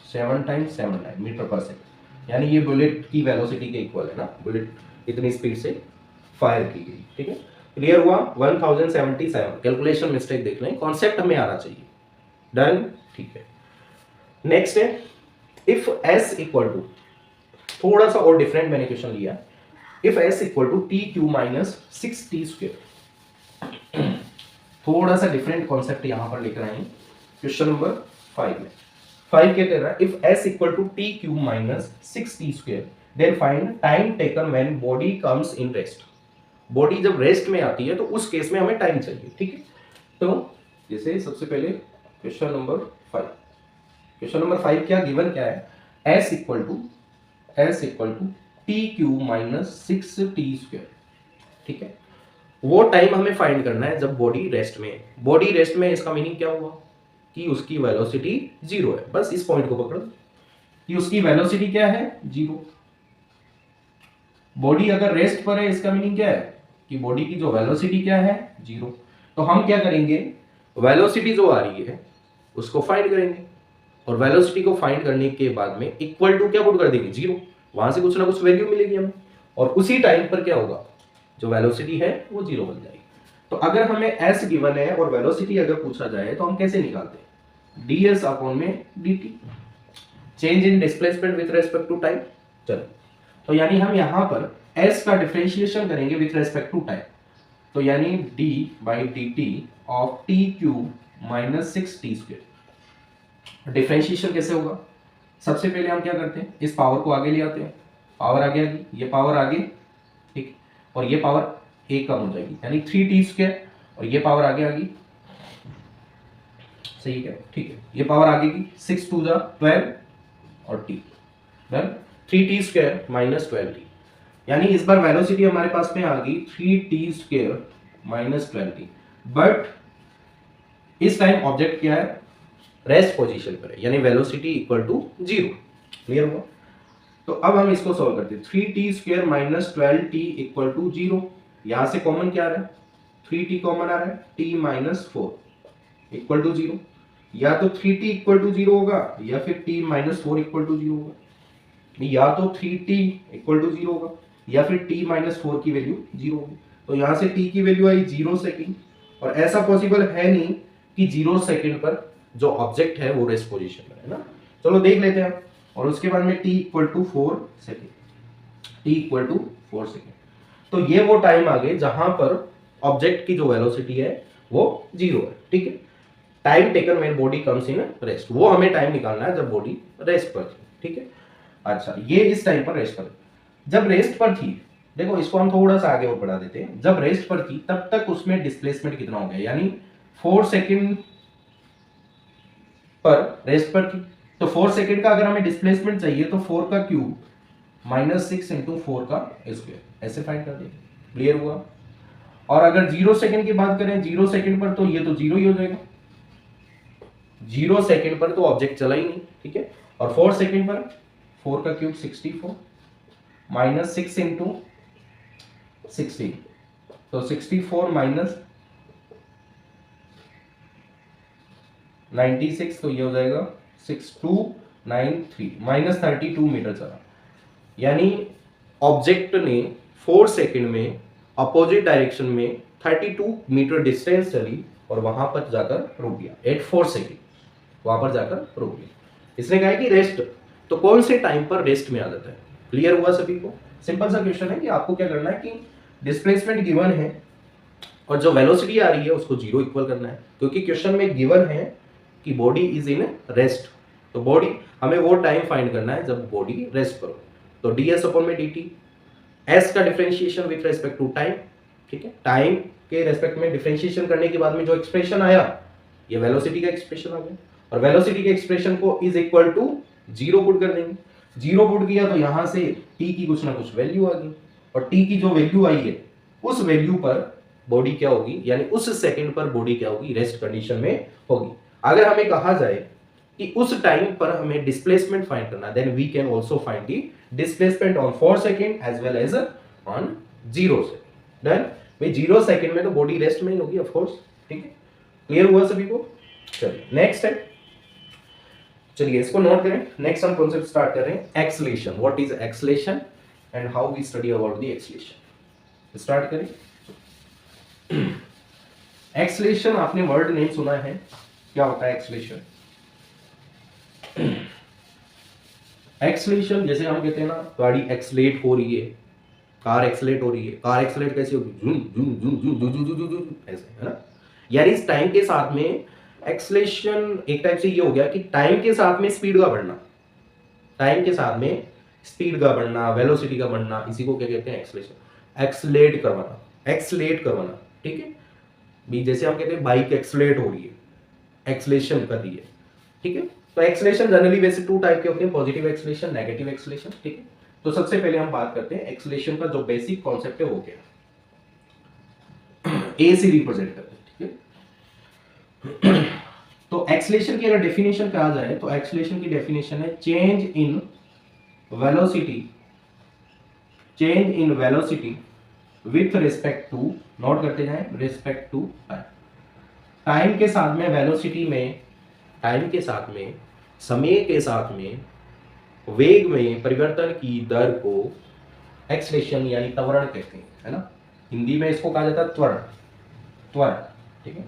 7 time 7 time metre per second, यानी ये बुलेट की वेलोसिटी के इक्वल है ना। बुलेट इतनी स्पीड से फायर की गई। ठीक है, क्लियर हुआ? 1077। कैलकुलेशन मिस्टेक देख लें, कॉन्सेप्ट हमें आना चाहिए। डन? ठीक है, नेक्स्ट है इफ एस इक्वल टू, थोड़ा सा और डिफरेंट मैंने क्वेश्चन लिया। If s equal to t cube minus 6t square, थोड़ा सा डिफरेंट कॉन्सेप्ट यहां पर लिख रहे हैं क्वेश्चन नंबर 5 में। 5 क्या कह रहा है? If s equal to t cube minus 6t square then find time taken when body comes in rest. Body जब रेस्ट में आती है तो उस केस में हमें टाइम चाहिए। ठीक है, तो जैसे सबसे पहले क्वेश्चन नंबर 5, क्वेश्चन नंबर 5 क्या गिवन क्या है? s equal to t cube minus 6t square. ठीक है, वो टाइम हमें फाइंड करना है जब बॉडी रेस्ट में है। बॉडी रेस्ट में इसका मीनिंग क्या हुआ? कि उसकी वेलोसिटी 0 है। बस इस पॉइंट को पकड़ो कि उसकी वेलोसिटी क्या है? 0। बॉडी अगर रेस्ट पर है इसका मीनिंग क्या है? कि बॉडी की जो वेलोसिटी क्या है, 0। तो हम क्या करेंगे, वेलोसिटी जो आ रही है उसको फाइंड करेंगे, और वेलोसिटी को फाइंड करने के बाद में इक्वल टू क्या पुट कर देंगे, 0। वहां से कुछ ना कुछ वैल्यू मिलेगी हमें, और उसी टाइम पर क्या होगा, जो वेलोसिटी है वो 0 बन जाएगी। तो अगर हमें एस गिवन है और वेलोसिटी अगर पूछा जाए तो हम कैसे निकालते हैं, ds अपॉन में dt, change in displacement with respect to time. चलो, तो यानी हम यहां पर s का डिफरेंशिएशन करेंगे विथ रेस्पेक्ट टू टाइम, तो यानी d by dt of t cube minus 6t²। Differentiation कैसे होगा, सबसे पहले हम क्या करते हैं, इस पावर को आगे ले आते हैं, पावर आगे आ गई, ये पावर आगे, ठीक, और ये पावर एक कम हो जाएगी, यानी 3t², और ये पावर आगे आ गई, सही है, ठीक है, ये पावर आगे की 6 2 जा 12 और t, done, 3t² minus 12t, यानी इस बार वेलोसिटी हमारे पास में आ गई 3t² माइनस 12t, बट इस टाइम ऑब्जेक्ट क्या है, रेस्ट पोजीशन पर है, यानी वेलोसिटी इक्वल टू 0। क्लियर हुआ। तो अब हम इसको सॉल्व करते हैं, 3t² minus 12t equal to 0, यहां से कॉमन क्या आ रहा है, 3t कॉमन आ रहा है, t माइनस 4 इक्वल टू 0, या तो 3t इक्वल टू 0 होगा या फिर t माइनस 4 इक्वल टू 0 होगा, या तो 3t इक्वल टू 0 होगा या फिर t माइनस 4 की वैल्यू 0 होगी। तो यहां से t की वैल्यू आई 0 सेकंड, और ऐसा पॉसिबल है नहीं कि 0 सेकंड पर जो ऑब्जेक्ट है वो रेस्ट पोजीशन पर है ना। चलो देख लेते हैं, और उसके बाद में t equal to 4 second, t equal to 4 second, तो ये वो टाइम आ गए जहां पर ऑब्जेक्ट की जो वेलोसिटी है वो 0 है, ठीक है। Time taken when body comes in rest, वो हमें टाइम निकालना है जब बॉडी रेस्ट पर थी, ठीक है। अच्छा, ये इस टाइम पर रेस्ट पर, जब रेस्ट पर थी, देखो इसको हम थोड़ा सा आगे और बढ़ा देते हैं, जब रेस्ट पर थी तब तक उसमें डिस्प्लेसमेंट कितना हो गया, यानी 4 सेकंड पर रेस्ट पर थी, तो 4 सेकंड का अगर हमें डिस्प्लेसमेंट चाहिए तो 4 का क्यूब माइनस 6 इंटू 4 का स्क्वायर, ऐसे फाइंड कर देंगे। क्लियर हुआ। और अगर 0 सेकंड की बात करें, 0 सेकंड पर तो ये तो 0 ही हो जाएगा, 0 सेकंड पर तो ऑब्जेक्ट चला ही नहीं, ठीक है। और 4 सेकंड पर 4 का क्यूब 64 माइनस 6 इंटू 16, तो 64 माइनस 96, तो ये हो जाएगा 6293 माइनस 32 मीटर चला, यानी ऑब्जेक्ट ने 4 सेकंड में अपोजिट डायरेक्शन में 32 मीटर डिस्टेंस चली और वहां पर जाकर रुक गया, एट 4 सेकंड वहां पर जाकर रुक गया। इसने कहा है कि रेस्ट, तो कौन से टाइम पर रेस्ट में आ जाता है। क्लियर हुआ सभी को। सिंपल सा क्वेश्चन है कि आपको क्या करना है कि डिस्प्लेसमेंट गिवन है और जो वेलोसिटी आ रही है उसको 0 इक्वल करना है, क्योंकि क्वेश्चन में गिवन है कि बॉडी इज इन रेस्ट, तो बॉडी हमें वो टाइम फाइंड करना है जब बॉडी रेस्ट पर हो। तो ds अपॉन में dt, s का differentiation with respect to time, ठीक है, टाइम के रेस्पेक्ट में डिफरेंशिएशन करने के बाद में जो एक्सप्रेशन आया ये वेलोसिटी का एक्सप्रेशन आ गया, और वेलोसिटी के एक्सप्रेशन को इज इक्वल टू 0 पुट कर देंगे। 0 पुट किया तो यहां से t की कुछ ना कुछ वैल्यू आ गई, और t की जो वैल्यू आई है उस वैल्यू पर बॉडी क्या होगी, यानी उस सेकंड पर बॉडी क्या होगी, रेस्ट कंडीशन में होगी। अगर हमें कहा जाए कि उस टाइम पर हमें डिस्प्लेसमेंट फाइंड करना, then we can also find the displacement on 4 second as well as on 0 second. Done, भाई 0 सेकंड में तो बॉडी रेस्ट में ही होगी ऑफ कोर्स, ठीक है। क्लियर हुआ सभी को। चलिए नेक्स्ट है, चलिए इसको नोट करें। नेक्स्ट हम कॉन्सेप्ट स्टार्ट कर रहे हैं, acceleration. What is acceleration and how we study about the acceleration. Start करें। एक्सेलेरेशन आपने वर्ड नेम सुना है, क्या होता है एक्सेलेरेशन। एक्सेलेरेशन जैसे हम कहते हैं ना, गाड़ी एक्सेलेरेट हो रही है, कार एक्सेलेरेट हो रही है। कार एक्सेलेरेट कैसे होगी, zoom zoom zoom zoom zoom zoom zoom ऐसे, है ना। यानी इस टाइम के साथ में एक्सेलेरेशन एक टाइप से ये हो गया कि टाइम के साथ में स्पीड का बढ़ना, टाइम के साथ में स्पीड का बढ़ना, वेलोसिटी का बढ़ना, इसी को क्या कहते हैं, एक्सेलेरेशन। एक्सेलेरेट करवाना, एक्सेलेरेट करवाना, ठीक है। भी जैसे हम कहते हैं बाइक एक्सेलेरेट हो रही है, एक्सेलेरेशन कर रही है, ठीक है। तो एक्सेलेरेशन जनरली वैसे 2 टाइप के होते हैं, पॉजिटिव एक्सेलेरेशन, नेगेटिव एक्सेलेरेशन, ठीक है। तो सबसे पहले हम बात करते हैं एक्सेलेरेशन का जो बेसिक कॉन्सेप्ट है वो क्या है, ए से रिप्रेजेंट करते हैं, ठीक है। तो एक्सेलेरेशन की अगर डेफिनेशन कहा जाए तो एक्सेलेरेशन की डेफिनेशन है change in velocity, change in velocity with respect to, note करते जाएं, रिस्पेक्ट टू टाइम। टाइम के साथ में वेलोसिटी में, टाइम के साथ में, समय के साथ में वेग में परिवर्तन की दर को एक्सलेशन यानी त्वरण कहते हैं, है ना। हिंदी में इसको कहा जाता है त्वरण, त्वरण, ठीक है,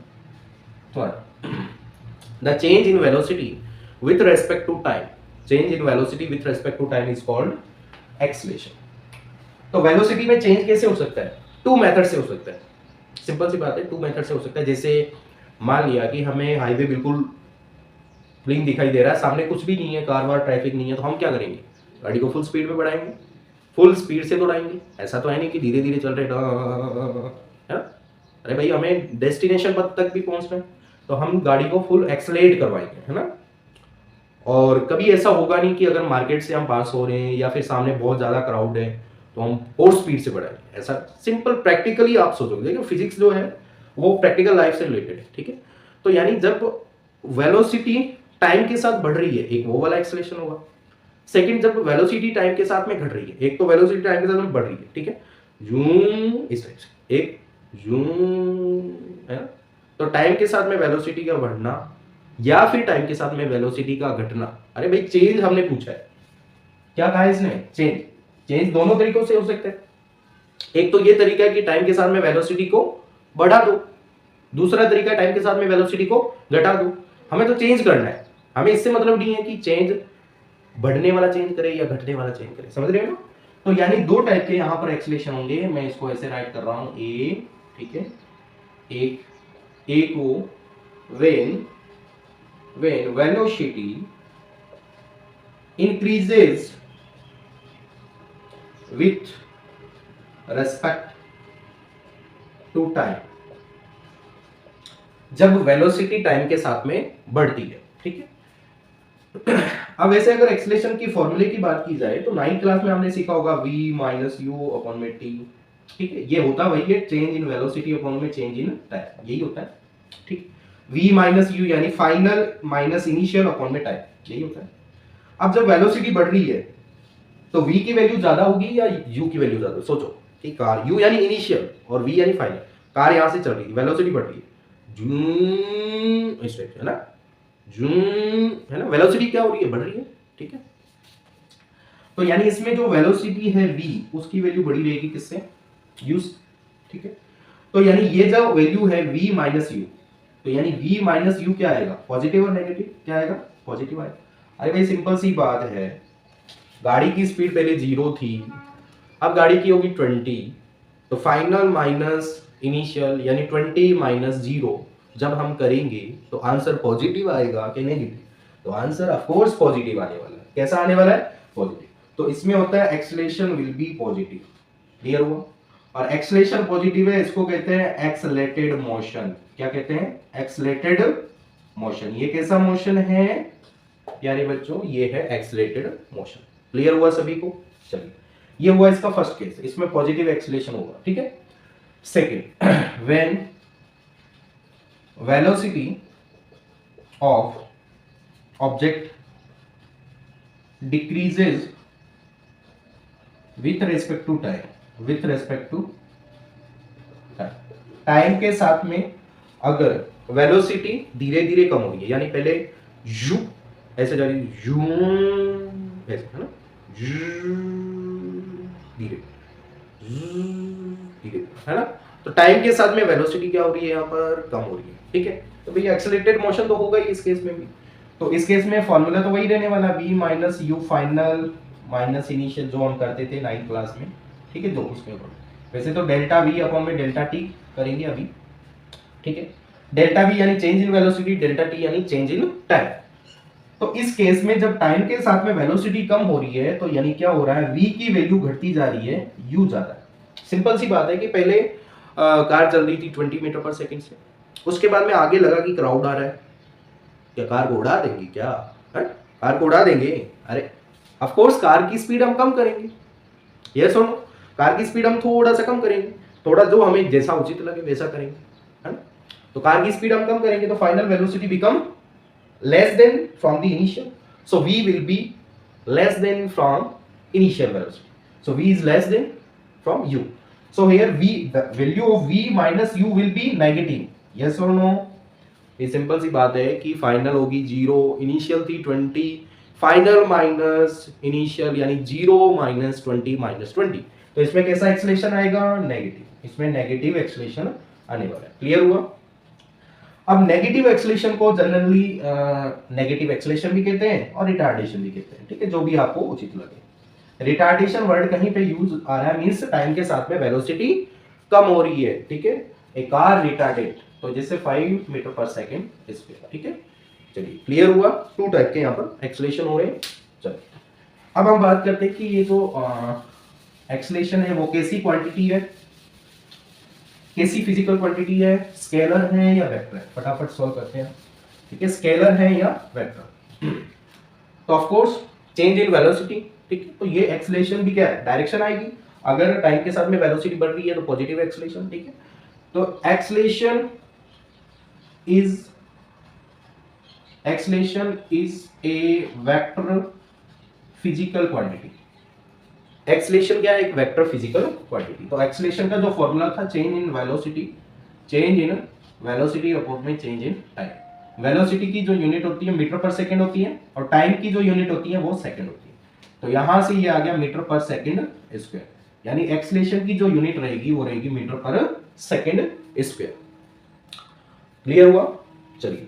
त्वरण। The change in velocity with respect to time, change in velocity with respect to time is called acceleration. तो वेलोसिटी में चेंज कैसे हो सकता है? टू मेथड से हो सकता है, सिंपल सी बात है, टू मेथड से हो सकता है। जैसे मान लिया कि हमें हाईवे बिल्कुल प्लेन दिखाई दे रहा है, सामने कुछ भी नहीं है, कार वार ट्रैफिक नहीं है, तो हम क्या करेंगे? गाड़ी को फुल स्पीड में बढ़ाएंगे, फुल स्पीड से दौड़ाएंगे। ऐसा तो है नहीं कि धीरे धीरे चल रहे, है। अरे भाई हमें डेस्टिनेशन तक भी पहुंचना है, तो हम गाड़ी को फुल एक्सलेट करवाएंगे, है ना। और कभी ऐसा होगा नहीं कि अगर मार्केट से हम पास हो रहे हैं या फिर सामने बहुत ज्यादा क्राउड है तो हम और स्पीड से बढ़ाएंगे। ऐसा सिंपल प्रैक्टिकली आप सोचोगे, देखिए फिजिक्स जो है वो प्रैक्टिकल लाइफ से रिलेटेड है, ठीक है। तो यानी जब वेलोसिटी टाइम के साथ बढ़ रही है, एक वो वाला एक्सेलरेशन होगा। सेकंड, जब वेलोसिटी टाइम के साथ में घट रही है, एक तो वेलोसिटी टाइम के साथ में बढ़ रही है, ठीक है, यूं इस टाइप से, एक यूं, है ना। तो टाइम के साथ में वेलोसिटी का बढ़ना या फिर टाइम के साथ में वेलोसिटी का घटना। अरे भाई चेंज हमने पूछा है, क्या कहा इसने? चेंज। चेंज दोनों तरीकों से हो सकता है। एक तो ये तरीका है कि टाइम के साथ में वेलोसिटी को बढ़ा दो, दूसरा तरीका टाइम के साथ में वेलोसिटी को घटा दो। हमें तो चेंज करना है, हमें इससे मतलब नहीं है कि चेंज बढ़ने वाला चेंज करे या घटने वाला चेंज करे, समझ रहे हो ना। तो यानी दो टाइप के यहां पर एक्सलेशन होंगे, मैं इसको ऐसे राइट कर रहा हूं, ए, ठीक है, एक को when velocity increases with respect to time, जब वेलोसिटी टाइम के साथ में बढ़ती है, ठीक है। अब वैसे अगर एक्सेलरेशन की फॉर्मूले की बात की जाए तो 9th क्लास में हमने सीखा होगा v माइनस यू अपॉन में टी, ठीक है। ये होता वही है, चेंज इन वेलोसिटी अपॉन में चेंज इन टाइम, यही होता है, ठीक। v माइनस यू यानी फाइनल माइनस इनिशियल अपॉन में टाइम, यही होता है। अब जब वेलोसिटी बढ़ रही है तो v की वैल्यू ज्यादा होगी या u की वैल्यू ज्यादा? सोचो कि कार, u यानी इनिशियल और v यानी फाइनल, कार यहां से चल रही है, वेलोसिटी बढ़ रही है, जूम इस टाइप से, है ना, जूम, है ना। वेलोसिटी क्या हो रही है? बढ़ रही है, ठीक है। तो यानी इसमें जो वेलोसिटी है v, उसकी वैल्यू बड़ी रहेगी किससे? u, ठीक है। तो यानी ये जो वैल्यू है v माइनस यू, तो यानी v माइनस यू क्या आएगा? पॉजिटिव और नेगेटिव? क्या आएगा? पॉजिटिव आएगा। अरे भाई सिंपल सी बात है, गाड़ी की स्पीड पहले 0 थी, अब गाड़ी की होगी 20, तो फाइनल माइनस इनिशियल यानी 20 माइनस 0 जब हम करेंगे तो आंसर पॉजिटिव आएगा कि नेगेटिव? तो आंसर ऑफ कोर्स पॉजिटिव आने वाला है। कैसा आने वाला है? पॉजिटिव। तो इसमें होता है acceleration will be positive, clear हुआ। और एक्सेलरेशन पॉजिटिव है, इसको कहते हैं एक्सेलरेटेड मोशन। क्या कहते हैं? Accelerated motion. ये कैसा मोशन है प्यारे बच्चों? ये है एक्सेलरेटेड मोशन। क्लियर हुआ सभी को? चलिए, ये हुआ इसका फर्स्ट केस, इसमें पॉजिटिव एक्सेलरेशन होगा, ठीक है। Second, when velocity of object decreases with respect to time, with respect to time के साथ में अगर वेलोसिटी धीरे धीरे कम हो रही है, यानी पहले यू ऐसे जा रही है, यू ऐसे, है ना, धीरे धीरे, है ना। तो टाइम के साथ में वेलोसिटी क्या हो रही है? यहाँ पर कम हो रही है, ठीक है। तो भैया एक्सेलरेटेड मोशन तो होगा ही इस केस में भी। तो इस केस में फॉर्मूला तो वही रहने वाला, v minus you final minus initial, जो हम करते थे 9th क्लास में, ठीक है, जो उसमें वैसे तो डेल्टा v अपॉन में डेल्टा टी करेंगे अभी, ठीक है। डेल्टा v यानी change in velocity, delta t यानी चेंज इन टाइम। तो इस केस में जब टाइम के साथ में वेलोसिटी कम हो रही है तो यानी क्या हो रहा है? v की वैल्यू घटती जा रही है, u ज्यादा है। सिंपल सी बात है कि पहले कार चल रही थी 20 मीटर पर सेकंड से, उसके बाद में आगे लगा कि क्राउड आ रहा है, क्या कार को उड़ा देंगे? क्या है? कार को उड़ा देंगे? अरे ऑफ कोर्स कार की स्पीड हम कम करेंगे, ये सुनो, कार की स्पीड हम थोड़ा सा कम करेंगे, थोड़ा जो हमें जैसा उचित लगे वैसा करेंगे, है ना। तो कार की स्पीड हम कम करेंगे तो final velocity become less than from the initial, so v will be less than from initial velocity, so v is less than from u, So here v, the value of v minus u will be negative. Yes or no? ये simple सी बात है कि final होगी 0, initial थी 20, final minus initial यानी 0 minus 20 minus 20. तो इसमें कैसा एक्सेलेरेशन आएगा? नेगेटिव. इसमें नेगेटिव एक्सेलेरेशन आने वाला है. क्लियर हुआ? अब नेगेटिव एक्सेलेरेशन को जनरली नेगेटिव एक्सेलेरेशन भी कहते हैं और रिटार्डेशन भी कहते हैं. ठीक है, जो भी आपको उचित लगे. रिटार्डेशन वर्ड कहीं पे यूज आ रहा है मींस टाइम के साथ में वेलोसिटी कम हो रही है. ठीक है, ए कार रिटार्डेड, तो जैसे 5 मीटर पर सेकंड इस पे. ठीक है, चलिए क्लियर हुआ. टू टाइप के यहाँ पर एक्सेलेरेशन हो रहे हैं. चलिए अब हम बात करते हैं कि ये जो एक्सेलेरेशन है वो कैसी क्वांटिटी है, कैसी फिजिकल क्वांटिटी है, स्केलर है या वेक्टर है. फटाफट सॉल्व करते हैं. ठीक है, स्केलर है या वेक्टर. तो of course change in velocity. ठीक है, तो ये एक्सेलेरेशन भी क्या है? डायरेक्शन आएगी. अगर टाइम के साथ में वेलोसिटी बढ़ रही है तो पॉजिटिव एक्सेलेरेशन. ठीक है, तो acceleration is a vector physical quantity. Acceleration क्या है? एक वेक्टर फिजिकल क्वांटिटी. तो एक्सेलेरेशन का जो फॉर्मूला था चेंज इन वेलोसिटी अपॉन में चेंज इन टाइम. वेलोसिटी की जो यूनिट होती है मीटर पर सेकंड होती है और टाइम की जो यूनिट होती है वो सेकंड होती है. तो यहां से ये आ गया मीटर पर सेकंड स्क्वायर. यानी एक्सेलेरेशन की जो यूनिट रहेगी वो रहेगी metre per second square. Clear हुआ? चलिए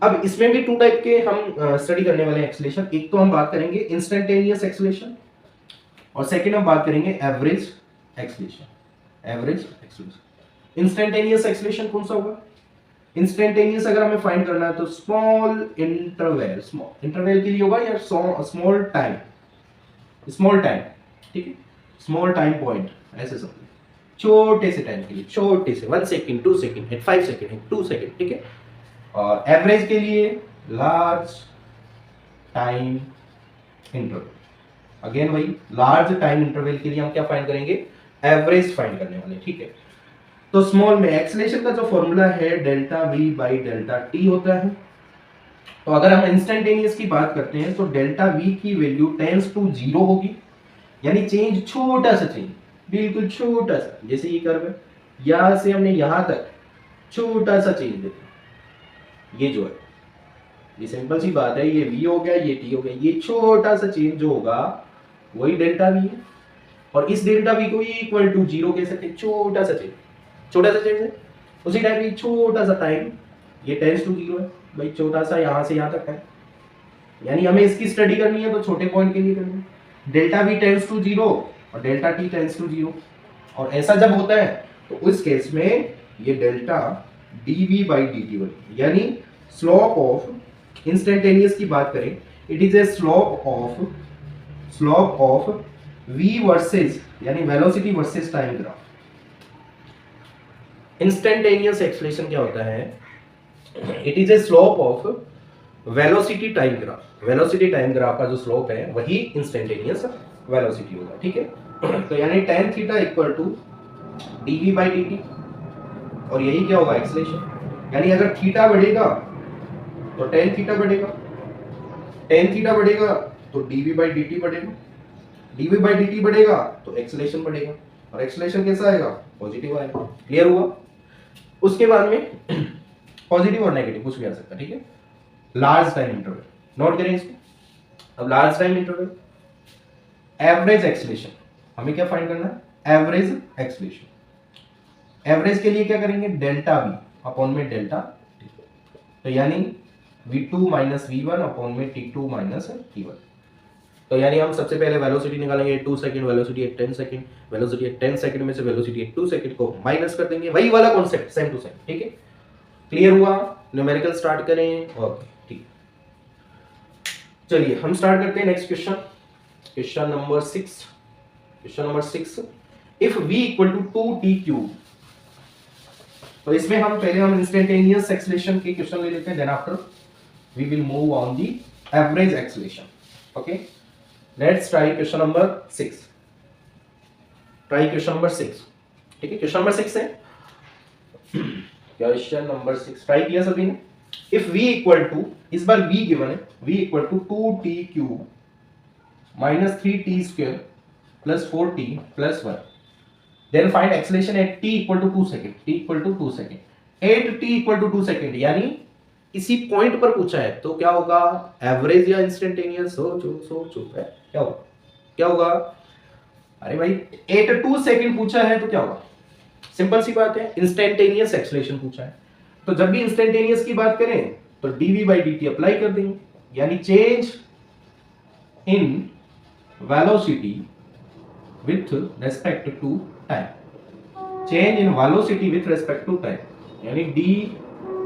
अब इसमें भी टू टाइप के हम स्टडी करने वाले हैं एक्सेलेरेशन. एक तो हम बात करेंगे इंस्टेंटेनियस एक्सेलेरेशन और सेकंड हम बात करेंगे एवरेज एक्सेलेरेशन. इंस्टेंटेनियस एक्सेलेरेशन कौन सा होगा? इंस्टेंटेनियस अगर हमें फाइंड करना है तो स्मॉल इंटरवल के लिए होगा या स्मॉल टाइम. ठीक है, स्मॉल टाइम पॉइंट ऐसे समझिए. छोटे से टाइम के लिए, छोटे से 1 सेकंड 2 सेकंड 5 सेकंड 2 सेकंड. ठीक है, और एवरेज के लिए लार्ज टाइम इंटरवल. अगेन वही लार्ज टाइम इंटरवल के लिए हम क्या फाइंड करेंगे? एवरेज फाइंड करने वाले. ठीक है, तो स्मॉल में एक्सेलेरेशन का जो फॉर्मूला है delta we by delta T होता है. तो अगर हम इंस्टेंटेनियस की बात करते हैं तो डेल्टा वी की वैल्यू टेंड्स टू 0 होगी. यानी चेंज छोटा सा चेंज, बिल्कुल छोटा सा. जैसे ये कर्व है, यहां से हमने यहां तक छोटा सा चेंज देते हैं. ये जो है ये सिंपल सी बात है. ये v हो गया, ये t हो गया. ये छोटा सा चेंज जो होगा वही डेल्टा v है. और इस डेल्टा v को ये इक्वल टू 0 कह सकते हैं. छोटा सा चेंज है. उसी टाइप ये छोटा सा टाइम ये टेंड्स टू 0 है भाई. छोटा सा यहां से यहां तक है. यानी हमें इसकी स्टडी करनी है तो छोटे पॉइंट के लिए करनी है. डेल्टा v टेंड्स टू 0 और डेल्टा t टेंड्स टू 0. और ऐसा जब होता है तो उस केस में ये डेल्टा dv बाई dt बनेगी. यानी स्लोप ऑफ इंस्टेंटेनियस की बात करें, it is a slope of v versus यानी velocity versus time graph. Instantaneous acceleration क्या होता है? It is a slope of velocity time graph. Velocity time graph का जो स्लोप है वही इंस्टेंटेनियस वेलोसिटी होगा. ठीक है, तो यानी tan theta equal to dv by dt. और यही क्या होगा? एक्सेलेरेशन. यानी अगर थीटा बढ़ेगा तो tan थीटा बढ़ेगा, tan थीटा बढ़ेगा तो dv बाई dt बढ़ेगा, dv बाई dt बढ़ेगा तो एक्सेलेरेशन बढ़ेगा. और एक्सेलेरेशन कैसा आएगा? पॉजिटिव आएगा. क्लियर हुआ? उसके बाद में पॉजिटिव और नेगेटिव कुछ भी आ सकता है. ठीक है, लार्ज टाइम इंटरवल नोट करें इसको. अब large time interval average acceleration हमें क्या फाइंड करना है? Average acceleration. एवरेज के लिए क्या करेंगे? डेल्टा वी अपॉन में डेल्टा टी. तो यानी v2 माइनस v1 अपॉन में t2 माइनस t1. तो यानी हम सबसे पहले वेलोसिटी निकालेंगे 2 second, velocity at 10 second, velocity at 10 second में से वेलोसिटी एट 2 सेकंड को माइनस कर देंगे. वही वाला कॉन्सेप्ट सेम टू सेम. ठीक है, क्लियर हुआ? न्यूमेरिकल स्टार्ट करें. ओके, ठीक. चलिए हम स्टार्ट करते हैं next question. Question number 6. If v equal to 2t cube. तो इसमें हम इंस्टेंटेनियस एक्सेलेरेशन के क्वेश्चन ले लेते हैं. Then after we will move on the average acceleration. Okay, let's try question number 6. ठीक है, क्वेश्चन नंबर 6 है. क्वेश्चन नंबर 6 ट्राई किया सभी ने. इफ v इक्वल टू, इस बार v गिवन है, v equal to 2t cube minus 3t square plus 4t plus 1 then find acceleration at t equal to 2 second, t equal to 2 second, at t equal to 2 second, यानी इसी point पर पूछा है तो क्या होगा, average या इंस्टेंटेनियस, सोचो है क्या होगा, क्या होगा, अरे भाई एट 2 सेकंड पूछा है तो क्या होगा, सिंपल सी बात है, इंस्टेंटेनियस एक्सेलरेशन पूछा है, तो जब भी इंस्टेंटेनियस की बात करें तो dv by dt अप्लाई कर देंगे, यानी change in velocity with respect to time, change in velocity with respect to time, यानी d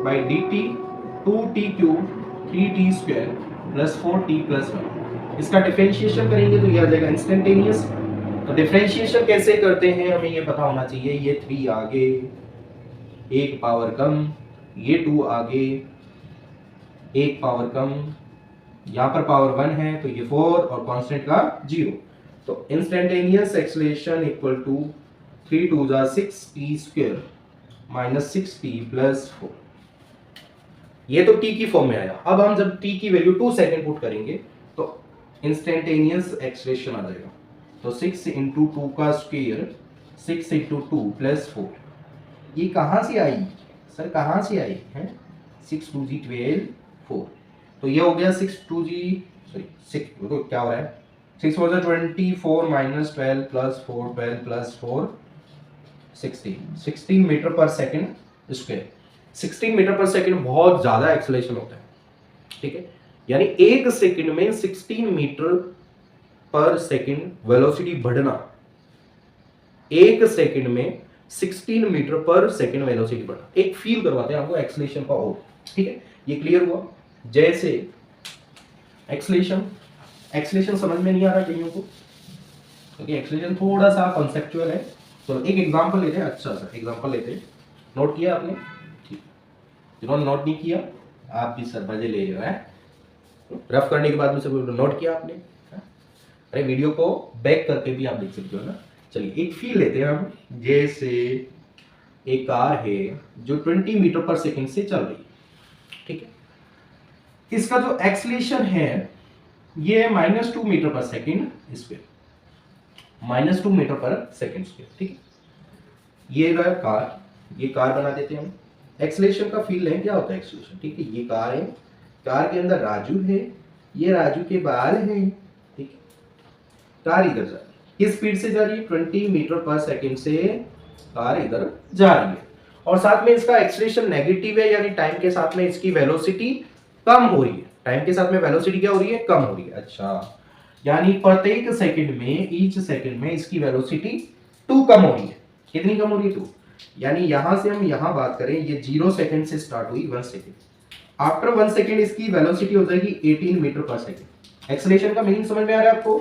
by dt 2t cube 3t square plus 4t plus 1, इसका डिफरेंशिएशन करेंगे तो ये आ जाएगा इंस्टेंटेनियस। तो डिफरेंशिएशन कैसे करते हैं हमें ये पता होना चाहिए, ये 3 आगे, एक पावर कम, ये 2 आगे, एक पावर कम, यहाँ पर पावर 1 है तो ये 4 और कांस्टेंट का 0, तो इंस्टेंटेनियस एक्सेलरेशन इक्वल टू 3 2 जा 6t square minus 6t plus 4, ये तो t की फॉर्म में आया। अब हम जब t की वैल्यू 2 सेकंड पुट करेंगे तो इंस्टेंटेनियस एक्सेलरेशन आ जाएगा, तो 6 इंटू 2 का स्क्वायर 6 इंटू 2 प्लस 4, ये कहाँ से आई सर, कहाँ से आई है, 6 2 जी 12 4, तो ये हो गया 6 2 जी सॉरी 6 तो क्या हो रहा है 6 4 24 minus 12 plus 4 12 plus 4 16 metre per second square, 16 metre per second बहुत ज्यादा एक्सेलरेशन होता है, ठीक है, यानी एक सेकंड में 16 मीटर पर सेकंड वेलोसिटी बढ़ना, एक सेकंड में 16 मीटर पर सेकंड वेलोसिटी बढ़ना, एक फील करवाते हैं आपको एक्सेलरेशन का और, ठीक है, ये क्लियर हुआ। जैसे एक्सेलरेशन, एक्सेलरेशन समझ में नहीं आ रहा कईयों को क्योंकि एक्सेलरेशन थोड़ा सा कॉन्सेप्चुअल है, तो एक एग्जांपल लेते हैं, अच्छा सा एग्जांपल लेते हैं, नोट किया आपने, ठीक, जिन्होंने नोट नहीं किया आप भी सर मजे ले रहे हो, रफ करने के बाद में सब नोट किया आपने, अरे वीडियो को बैक करके भी आप देख सकते हो ना। चलिए एक फील लेते हैं हम, जैसे एक कार है जो 20 मीटर पर सेकंड से चल रही है, ठीक है, इसका जो एक्सेलरेशन है ये है -2 metre per second square, -2 metre per second square, ठीक है, ये रहा कार, ये कार बना देते हैं हम, एक्सेलरेशन का फील लें क्या होता है एक्सेलरेशन, ठीक है, ये कार है, कार के अंदर राजू है, ये राजू के बाल हैं, ठीक है, कार इधर जा रही है, किस स्पीड से जा रही है 20 मीटर पर सेकंड से कार इधर जा रही है, और साथ में इसका एक्सेलरेशन नेगेटिव है, यानी टाइम के साथ में इसकी वेलोसिटी कम हो रही है, टाइम के साथ में वेलोसिटी क्या हो रही है, कम हो रही है, अच्छा, यानी प्रत्येक सेकंड में, ईच सेकंड में इसकी वेलोसिटी 2 कम हो रही है, कितनी कम हो रही है 2, यानी यहां से हम यहां बात करें ये 0 सेकंड से स्टार्ट हुई 1 सेकंड, आफ्टर 1 सेकंड इसकी वेलोसिटी हो जाएगी 18 मीटर पर सेकंड। एक्सेलरेशन का मीनिंग समझ में आ रहा है आपको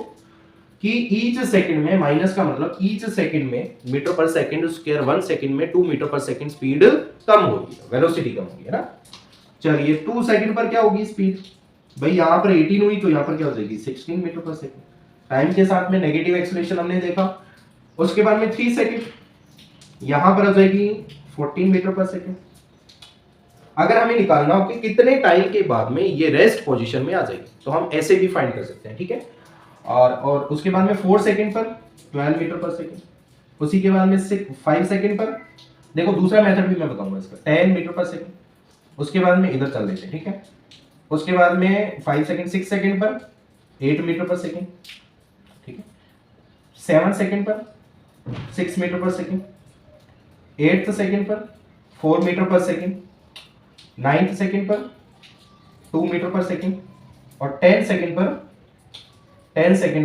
कि ईच सेकंड में, माइनस का मतलब ईच सेकंड में metre per second square 1 second में 2 मीटर पर सेकंड स्पीड कम हो रही है, वेलोसिटी कम हो रही है ना। चलिए 2 सेकंड पर क्या होगी स्पीड, भाई यहां पर 18 हुई तो यहां पर क्या हो जाएगी 16 मीटर पर सेकंड, टाइम के साथ में नेगेटिव एक्सेलरेशन हमने देखा, उसके बाद में 3 सेकंड यहां पर आ जाएगी 14 मीटर पर सेकंड। अगर हमें निकालना हो कि कितने टाइम के बाद में ये रेस्ट पोजीशन में आ जाएगी तो हम ऐसे भी फाइंड कर सकते हैं, ठीक है, और उसके बाद में 4 सेकंड पर 12 मीटर पर सेकंड, उसी के बाद में 5 सेकंड पर, देखो दूसरा मेथड भी मैं बताऊंगा इसका, 10 मीटर पर सेकंड, उसके बाद में इधर चल देते हैं, ठीक है, उसके बाद में 5 सेकंड 6 सेकंड पर 8 मीटर पर सेकंड, ठीक है, 7 सेकंड पर 6 metre per second, 8th second पर 4 metre per second, 9th second पर 2 मीटर पर सेकंड, और 10 सेकंड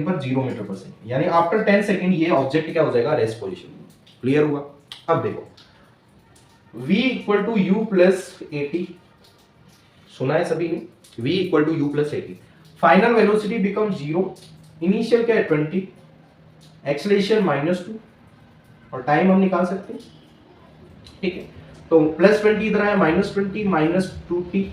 पर 0 मीटर पर सेकंड, यानी आफ्टर 10 सेकंड ये ऑब्जेक्ट क्या हो जाएगा रेस्ट पोजीशन में। क्लियर हुआ। अब देखो v equal to u plus 80, सुना है सभी ने, v equal to u plus 80, final velocity become 0, initial क्या है 20, एक्सेलरेशन -2, और टाइम हम निकाल सकते हैं, ठीक है, तो +20 इधर आया, -20 -2t,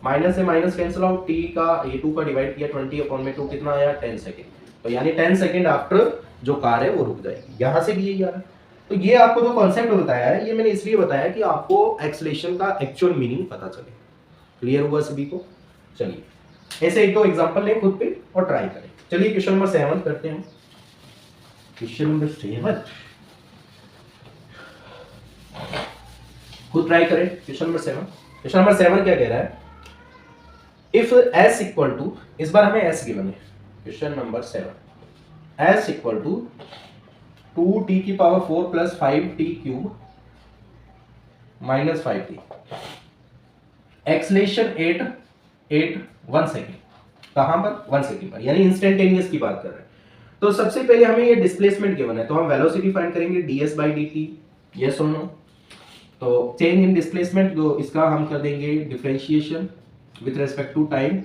माइनस से माइनस कैंसिल आउट, t का a2 का डिवाइड किया 20/2 कितना आया 10 सेकंड, तो यानी 10 सेकंड आफ्टर जो कार है वो रुक जाएगी, यहां से भी यही आ रहा है। तो ये आपको जो कॉन्सेप्ट बताया है ये मैंने इसलिए बताया कि आपको एक्सेलरेशन का एक्चुअल मीनिंग पता चले। क्लियर हुआ सभी को। चलिए ऐसे एक दो एग्जांपल लें खुद पे और ट्राई करें। चलिए क्वेश्चन नंबर 7 करते हैं। क्वेश्चन नंबर 7 खुद ट्राई करें। क्वेश्चन नंबर 7, क्वेश्चन नंबर 7 क्या कह रहा है, इफ s इक्वल टू, इस बार हमें s गिवन है, question number 7, s equal to 2t की power 4 plus 5t cube minus 5t, acceleration 1 second, कहां पर 1 सेकेंड पर, यानी इंस्टेंटेनियस की बात कर रहे हैं। तो सबसे पहले हमें ये डिस्प्लेसमेंट गिवन है, तो हम वेलोसिटी फाइंड करेंगे ds बाई dt, यस और नो। तो चेंज इन डिस्प्लेसमेंट, तो इसका हम कर देंगे differentiation with respect to time.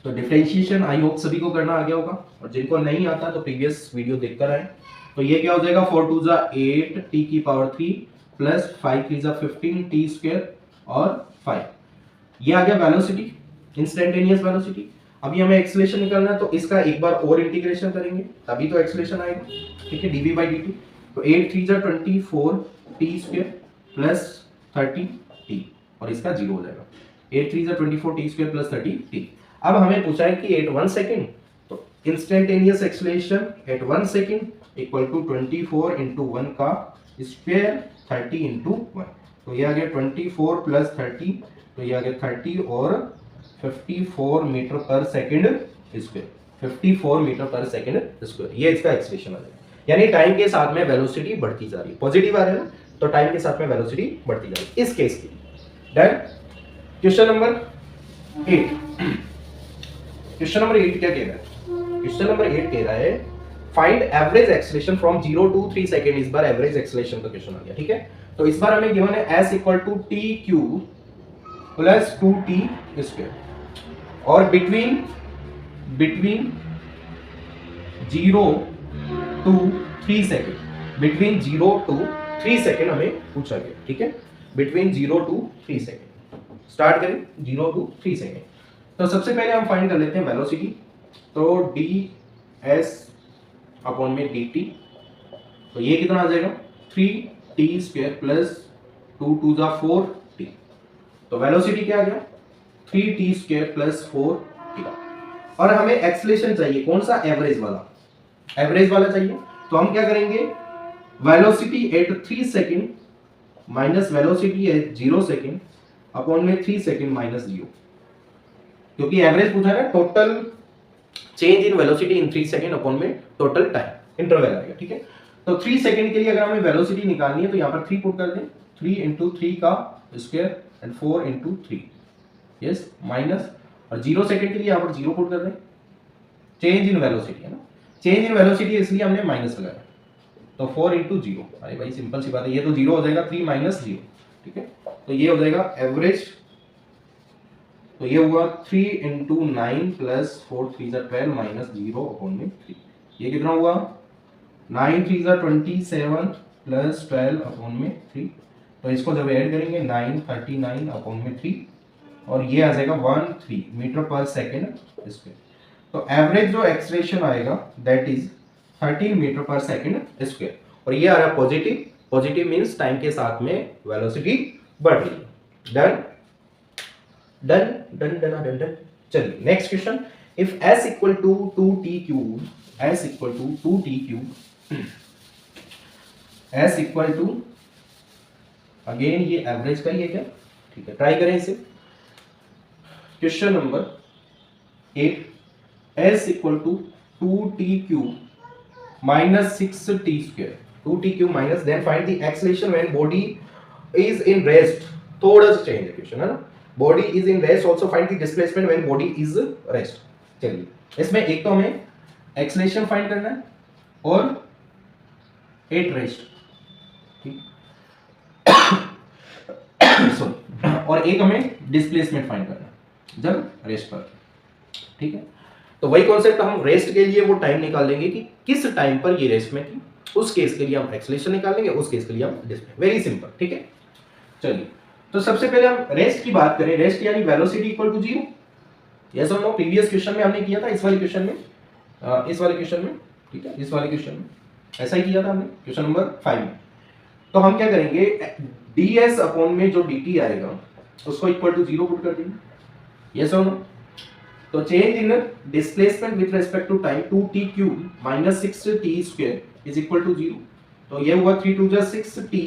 तो डिफरेंशिएशन आई होप सभी को करना आ गया होगा, और जिनको नहीं आता तो प्रीवियस वीडियो देखकर आए। तो ये क्या हो जाएगा, 4 2 8 t की पावर 3 प्लस 5 3 15 t स्क्वायर और 5, ये आ गया वेलोसिटी, इंस्टेंटेनियस वेलोसिटी। अभी हमें एक्सेलरेशन निकालना है, तो इसका एक बार और इंटीग्रेशन करेंगे तभी तो एक्सेलरेशन आएगा, ठीक है, dv बाई dt। तो 8 3 24 t स्क्वायर प्लस 30 t, और इसका 0 हो जाएगा, 8 3 24 t स्क्वायर प्लस 30 t। अब हमें पूछा है कि एट 1 सेकेंड, तो instantaneous acceleration at 1 second equal to 24 into 1 का स्क्वायर 30 इंटू 1, तो ये आ गया 24 प्लस 30, तो ये आ गया 30 और 54 metre per second square, 54 metre per second square, ये इसका एक्सप्रेशन आ जाएगा। यानी टाइम के साथ में वेलोसिटी बढ़ती जा रही है, पॉजिटिव आ रहा है ना, तो टाइम के साथ में वेलोसिटी बढ़ती जा रही है इस केस की। Done. Question number 8, question number 8 क्या कह रहा है, क्वेश्चन नंबर 8 कह रहा है find average acceleration from 0 to 3 second. इस बार एवरेज एक्सेलरेशन का क्वेश्चन आ गया, ठीक है। तो इस बार हमें गिवन है s equal to t cube plus 2t square, और between 0 to 3 second, between 0 to 3 second हमें पूछा गया, ठीक है, बिटवीन 0 टू 3 सेकेंड। स्टार्ट करें 0 टू 3 सेकेंड। तो सबसे पहले हम फाइंड कर लेते हैं वेलोसिटी, तो ds अपॉन में dt, तो ये कितना आ जाएगा 3t स्क्वायर प्लस 2 2 4t, तो वेलोसिटी क्या आ गया 3t स्क्वायर प्लस 4t। और हमें एक्सेलरेशन चाहिए, कौन सा, एवरेज वाला, एवरेज वाला चाहिए। तो हम क्या करेंगे, velocity at 3 second minus velocity at 0 second upon में 3 सेकेंड माइनस 0, क्योंकि एवरेज पूछा है ना, total change in velocity in 3 second upon में टोटल टाइम इंटरवल आएगा, ठीक है। तो 3 सेकेंड के लिए अगर हमें वेलोसिटी निकालनी है तो यहाँ पर 3 पुट कर दें, 3 इंटू 3 का square and 4 into 3, yes, minus, और 0 सेकेंड के लिए यहाँ पर 0 पुट कर दें, चेंज इन वेलोसिटी है ना, चेंज इन वेलोसिटी इसलिए हमने माइनस लगाया, तो 4 इंटू 0, अरे भाई सिंपल सी बात है, ये तो 0 हो जाएगा, 3 माइनस 0, ठीक है। तो ये हो जाएगा एवरेज, तो ये हुआ 3 इंटू 9 प्लस 4 3 12 माइनस 0 अपॉन में 3, ये कितना हुआ 9 3 27 प्लस 12 अपॉन में 3, तो इसको जब ऐड करेंगे 9 39 अपॉन में 3, और ये आ जाएगा 13 मीटर पर सेकेंड स्क्वायर। तो एवरेज जो एक्सेलरेशन आएगा that is 13 metre per second square, और ये आ रहा है पॉजिटिव, पॉजिटिव मींस टाइम के साथ में वेलोसिटी बढ़ रही है। Done done done done done done. चलिए next question, if s equal to 2t cube, s equal to 2t cube, s equal to, again ये एवरेज का ही है क्या, ठीक है, ट्राई करें इसे। Question number 8, s equal to 2t cube minus 6t square, 2t cube minus, then find the acceleration when body is in rest. थोड़ा सा चेंज है क्वेश्चन, है ना, body is in rest, also find the displacement when body is rest. चलिए इसमें एक तो हमें एक्सेलरेशन फाइंड करना है और एट रेस्ट, ठीक, सॉरी, और एक हमें डिस्प्लेसमेंट फाइंड करना है जब रेस्ट पर, ठीक है। तो वही कॉन्सेप्ट, हम रेस्ट के लिए वो टाइम निकाल लेंगे कि किस टाइम पर ये रेस्ट में थी, उस केस के लिए हम एक्सेलरेशन निकालेंगे, उस केस के लिए हम डिस्प्ले, वेरी सिंपल, ठीक है। चलिए तो सबसे पहले हम रेस्ट की बात करें, रेस्ट यानी वेलोसिटी इक्वल टू 0, यस और नो, प्रीवियस क्वेश्चन में हमने किया था, इस वाले क्वेश्चन में, इस वाले क्वेश्चन में, ठीक है, इस वाले क्वेश्चन में ऐसा ही किया था हमने क्वेश्चन नंबर 5 में। तो हम क्या करेंगे, ds अपॉन में जो dt आएगा उसको इक्वल टू 0 पुट कर देंगे, यस और नो। तो change in displacement with respect to time 2t cube minus 6t square is equal to 0, तो ये हुआ 3 2 6t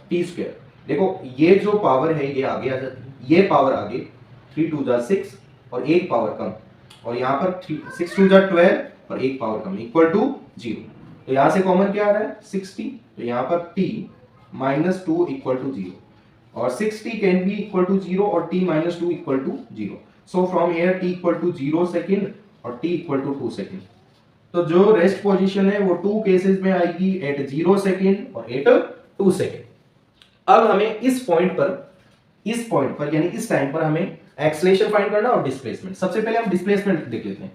टी स्क्वायर। देखो ये जो पावर है ये आगे आ जाती है, ये पावर आगे 3 2 जा 6 और एक पावर कम, और यहाँ पर 6 2 जा 12 और एक पावर कम इक्वल टू 0। तो यहाँ से कॉमन क्या आ रहा है 60, तो यहाँ पर t माइनस 2 इक्वल टू 0 और 6t can be equal to 0 और t minus 2 equal to 0। So from here t equal to 0 second और t इक्वल टू 2 सेकेंड। तो जो रेस्ट पोजीशन है वो 2 केसेस में आएगी, एट 0 सेकेंड और एट 2 सेकेंड। अब हमें इस पॉइंट पर यानी इस टाइम पर हमें एक्सेलरेशन फाइंड करना और डिस्प्लेसमेंट। सबसे पहले हम डिस्प्लेसमेंट देख लेते हैं।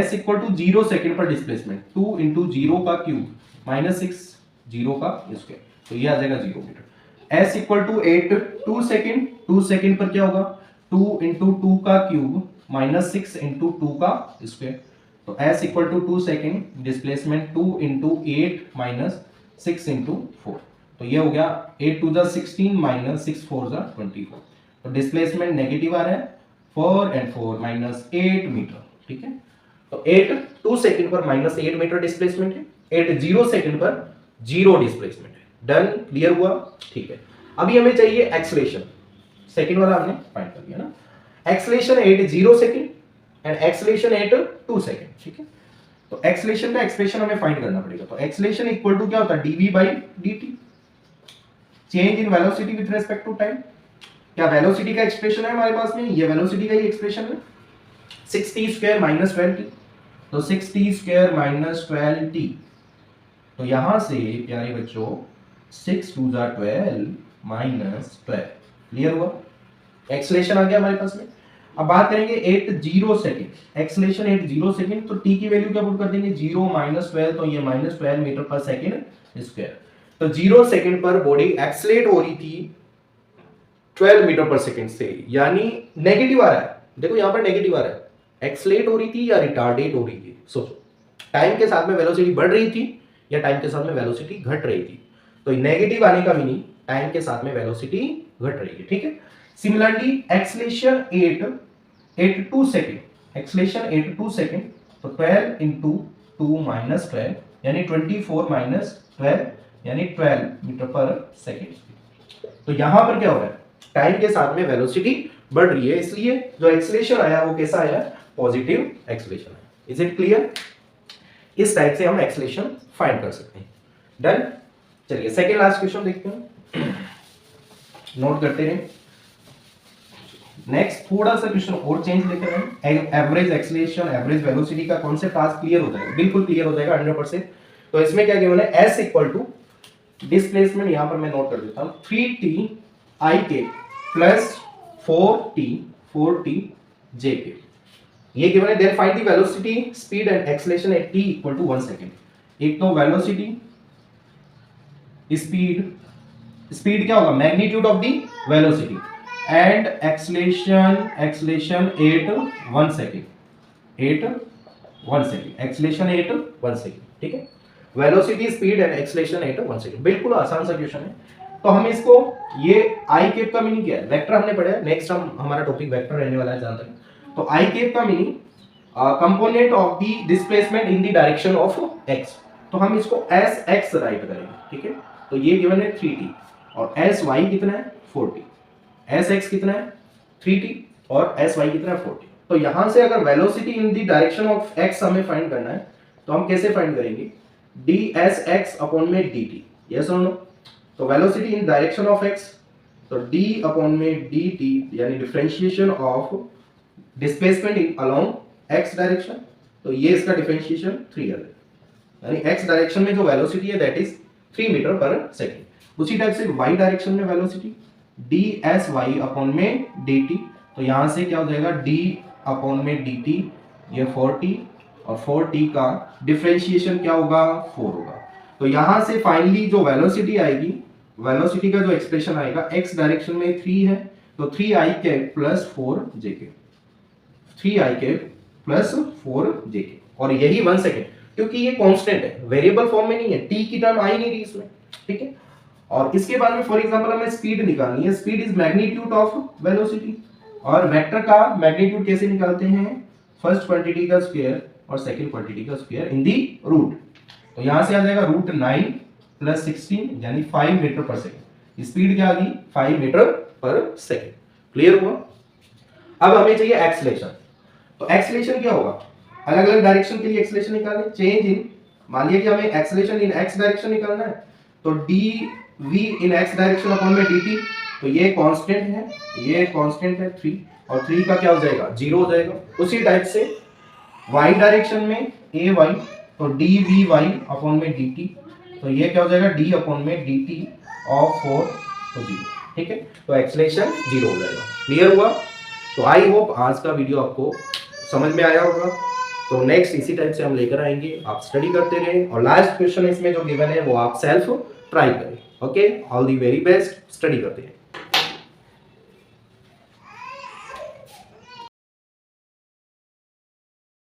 s इक्वल टू 0 सेकेंड पर डिस्प्लेसमेंट 2 इंटू 0 का क्यूब माइनस 6 0 का स्क्वायर, तो ये आ जाएगा 0 metre. s equal to 8 2 second, 2 second पर क्या होगा 2 इंटू 2 का क्यूब माइनस 6 इंटू 2 का स्क्वायर, तो s equal to 2 second, displacement 2 into 8 minus 6 into 4, तो ये हो गया 8 टू 16 माइनस 6 4 24। तो डिस्प्लेसमेंट नेगेटिव आ रहा है, 4 एंड 4 माइनस 8 मीटर। ठीक है, तो 8 2 सेकंड पर माइनस 8 मीटर डिस्प्लेसमेंट है, 8 0 सेकंड पर 0 डिस्प्लेसमेंट है। डन, क्लियर हुआ? ठीक है, अभी हमें चाहिए एक्सेलरेशन। सेकंड वाला हमने फाइंड कर लिया ना, acceleration 8 0 second and acceleration 8 2 second. ठीक है, तो एक्सेलरेशन का एक्सप्रेशन हमें फाइंड करना पड़ेगा। तो एक्सेलरेशन इक्वल टू क्या होता है dv by dt, change in velocity with respect to time. क्या वेलोसिटी का एक्सप्रेशन है हमारे पास में, ये वेलोसिटी का ही एक्सप्रेशन है, 6t स्क्वायर माइनस 12t, तो 6t स्क्वायर माइनस 12t, तो यहां से प्यारे बच्चों 6 2 जा 12 माइनस 12, क्लियर हुआ? एक्सेलरेशन आ गया हमारे पास में। अब बात करेंगे 8 0 सेकंड, एक्सेलरेशन 8 0 सेकंड, तो t की वैल्यू क्या पुट कर देंगे 0 माइनस 12, तो ये minus 12 metre per second square. तो 0 सेकंड पर बॉडी एक्सेलरेट हो रही थी 12 मीटर पर सेकंड से, यानी नेगेटिव आ रहा है। देखो यहां पर नेगेटिव आ रहा है, एक्सेलरेट हो रही थी या रिटार्डेट हो रही थी। सोचो, टाइम के साथ में वेलोसिटी बढ़ रही थी या टाइम के साथ में वेलोसिटी घट रही थी। तो नेगेटिव आने का मीनिंग टाइम के साथ में वेलोसिटी घट रही है। ठीक है, similarly acceleration 8 2 second, acceleration 8 2 second, तो 12 इंटू 2 माइनस 12 यानी 24 माइनस 12 यानी 12 मीटर पर सेकंड। तो यहां पर क्या हो रहा है, टाइम के साथ में वेलोसिटी बढ़ रही है, इसलिए जो एक्सेलरेशन आया वो कैसा आया, पॉजिटिव एक्सेलरेशन आया। Is it clear? इस टाइप से हम एक्सेलरेशन फाइंड कर सकते हैं। डन, चलिए सेकंड लास्ट क्वेश्चन देखते हैं, नोट करते रहे। नेक्स्ट थोड़ा सा क्वेश्चन और चेंज लेते हैं, एवरेज एक्सेलरेशन एवरेज वेलोसिटी का कॉन्सेप्ट आज क्लियर हो जाएगा, बिल्कुल क्लियर हो जाएगा 100%। तो इसमें क्या गिवन है, s इक्वल टू डिस्प्लेसमेंट, यहां पर मैं नोट कर देता हूं 3t i के प्लस 4t j के, ये गिवन है। Then find the velocity speed and acceleration at t equal to 1 second. एक तो वेलोसिटी, स्पीड क्या होगा, magnitude of the velocity, and acceleration at 1 second, acceleration at 1 second. ठीक है, velocity speed and acceleration at 1 second, बिल्कुल आसान सा question है। तो हम इसको, ये आई केप का मीनिंग क्या है, वेक्टर हमने पढ़ा है, नेक्स्ट हमारा टॉपिक वेक्टर रहने वाला है जहां तक। तो आई केप का meaning component of the displacement in the direction of x, तो हम इसको एस एक्स राइट करेंगे। ठीक है, तो ये गिवन है 3t और एस वाई कितना है 4t, एस एक्स कितना है 3t और एस वाई कितना है 4t। तो यहां से अगर velocity in the direction of x हमें फाइंड करना है, तो हम कैसे फाइंड करेंगे, ds अपॉन में dt, यस और नो। तो velocity in direction of x, तो d अपॉन में dt यानी differentiation of displacement in along x direction, तो ये इसका डिफरेंशिएशन 3 है, यानी x डायरेक्शन में जो वेलोसिटी है that is 3 metre per second. उसी टाइप से y डायरेक्शन में वेलोसिटी dsy अपॉन में dt, तो यहां से क्या हो जाएगा d अपॉन में dt, ये 4t और 4t का डिफरेंशिएशन क्या होगा 4 होगा। तो यहां से फाइनली जो वेलोसिटी आएगी, वेलोसिटी का जो एक्सप्रेशन आएगा x डायरेक्शन में 3 है, तो 3i कैप प्लस 4j के, 3i कैप प्लस 4j के, और यही 1 सेकेंड, क्योंकि ये कांस्टेंट है, वेरिएबल फॉर्म में नहीं है, t की टर्म आई नहीं रही इसमें। ठीक है, और इसके बाद में फॉर एग्जांपल हमें स्पीड निकालनी है, speed is magnitude of velocity, और वेक्टर का मैग्नीट्यूड कैसे निकालते हैं, फर्स्ट क्वांटिटी का स्क्वायर और सेकंड क्वांटिटी का स्क्वायर इन दी रूट। तो यहां से आ जाएगा रूट 9 प्लस 16 यानी 5 मीटर पर सेकंड, स्पीड क्या आ गई 5 मीटर पर सेकेंड। क्लियर हुआ? अब हमें चाहिए एक्सीलरेशन। तो एक्सीलरेशन क्या होगा, अलग अलग डायरेक्शन के लिए एक्सीलरेशन निकालें। चेंज इन, मान लिया कि हमें एक्सीलरेशन इन एक्स डायरेक्शन निकालना है, तो d v in x direction upon में डी टी, तो ये कांस्टेंट है, ये कांस्टेंट है 3, और 3 का क्या हो जाएगा 0 हो जाएगा। उसी टाइप से y डायरेक्शन में ए वाई, तो डी वी वाई अपॉन में डी टी, तो ये क्या हो जाएगा डी अपॉन में डी टी ऑफ 4 तो 0। ठीक है, तो एक्सीलरेशन 0 हो जाएगा। क्लियर हुआ? तो आई होप आज का वीडियो आपको समझ में आया होगा। तो नेक्स्ट इसी टाइप से हम लेकर आएंगे, आप स्टडी करते रहें, और लास्ट क्वेश्चन इसमें जो गिवन है वो आप सेल्फ ट्राई करें। Okay, all the very best, study करते हैं।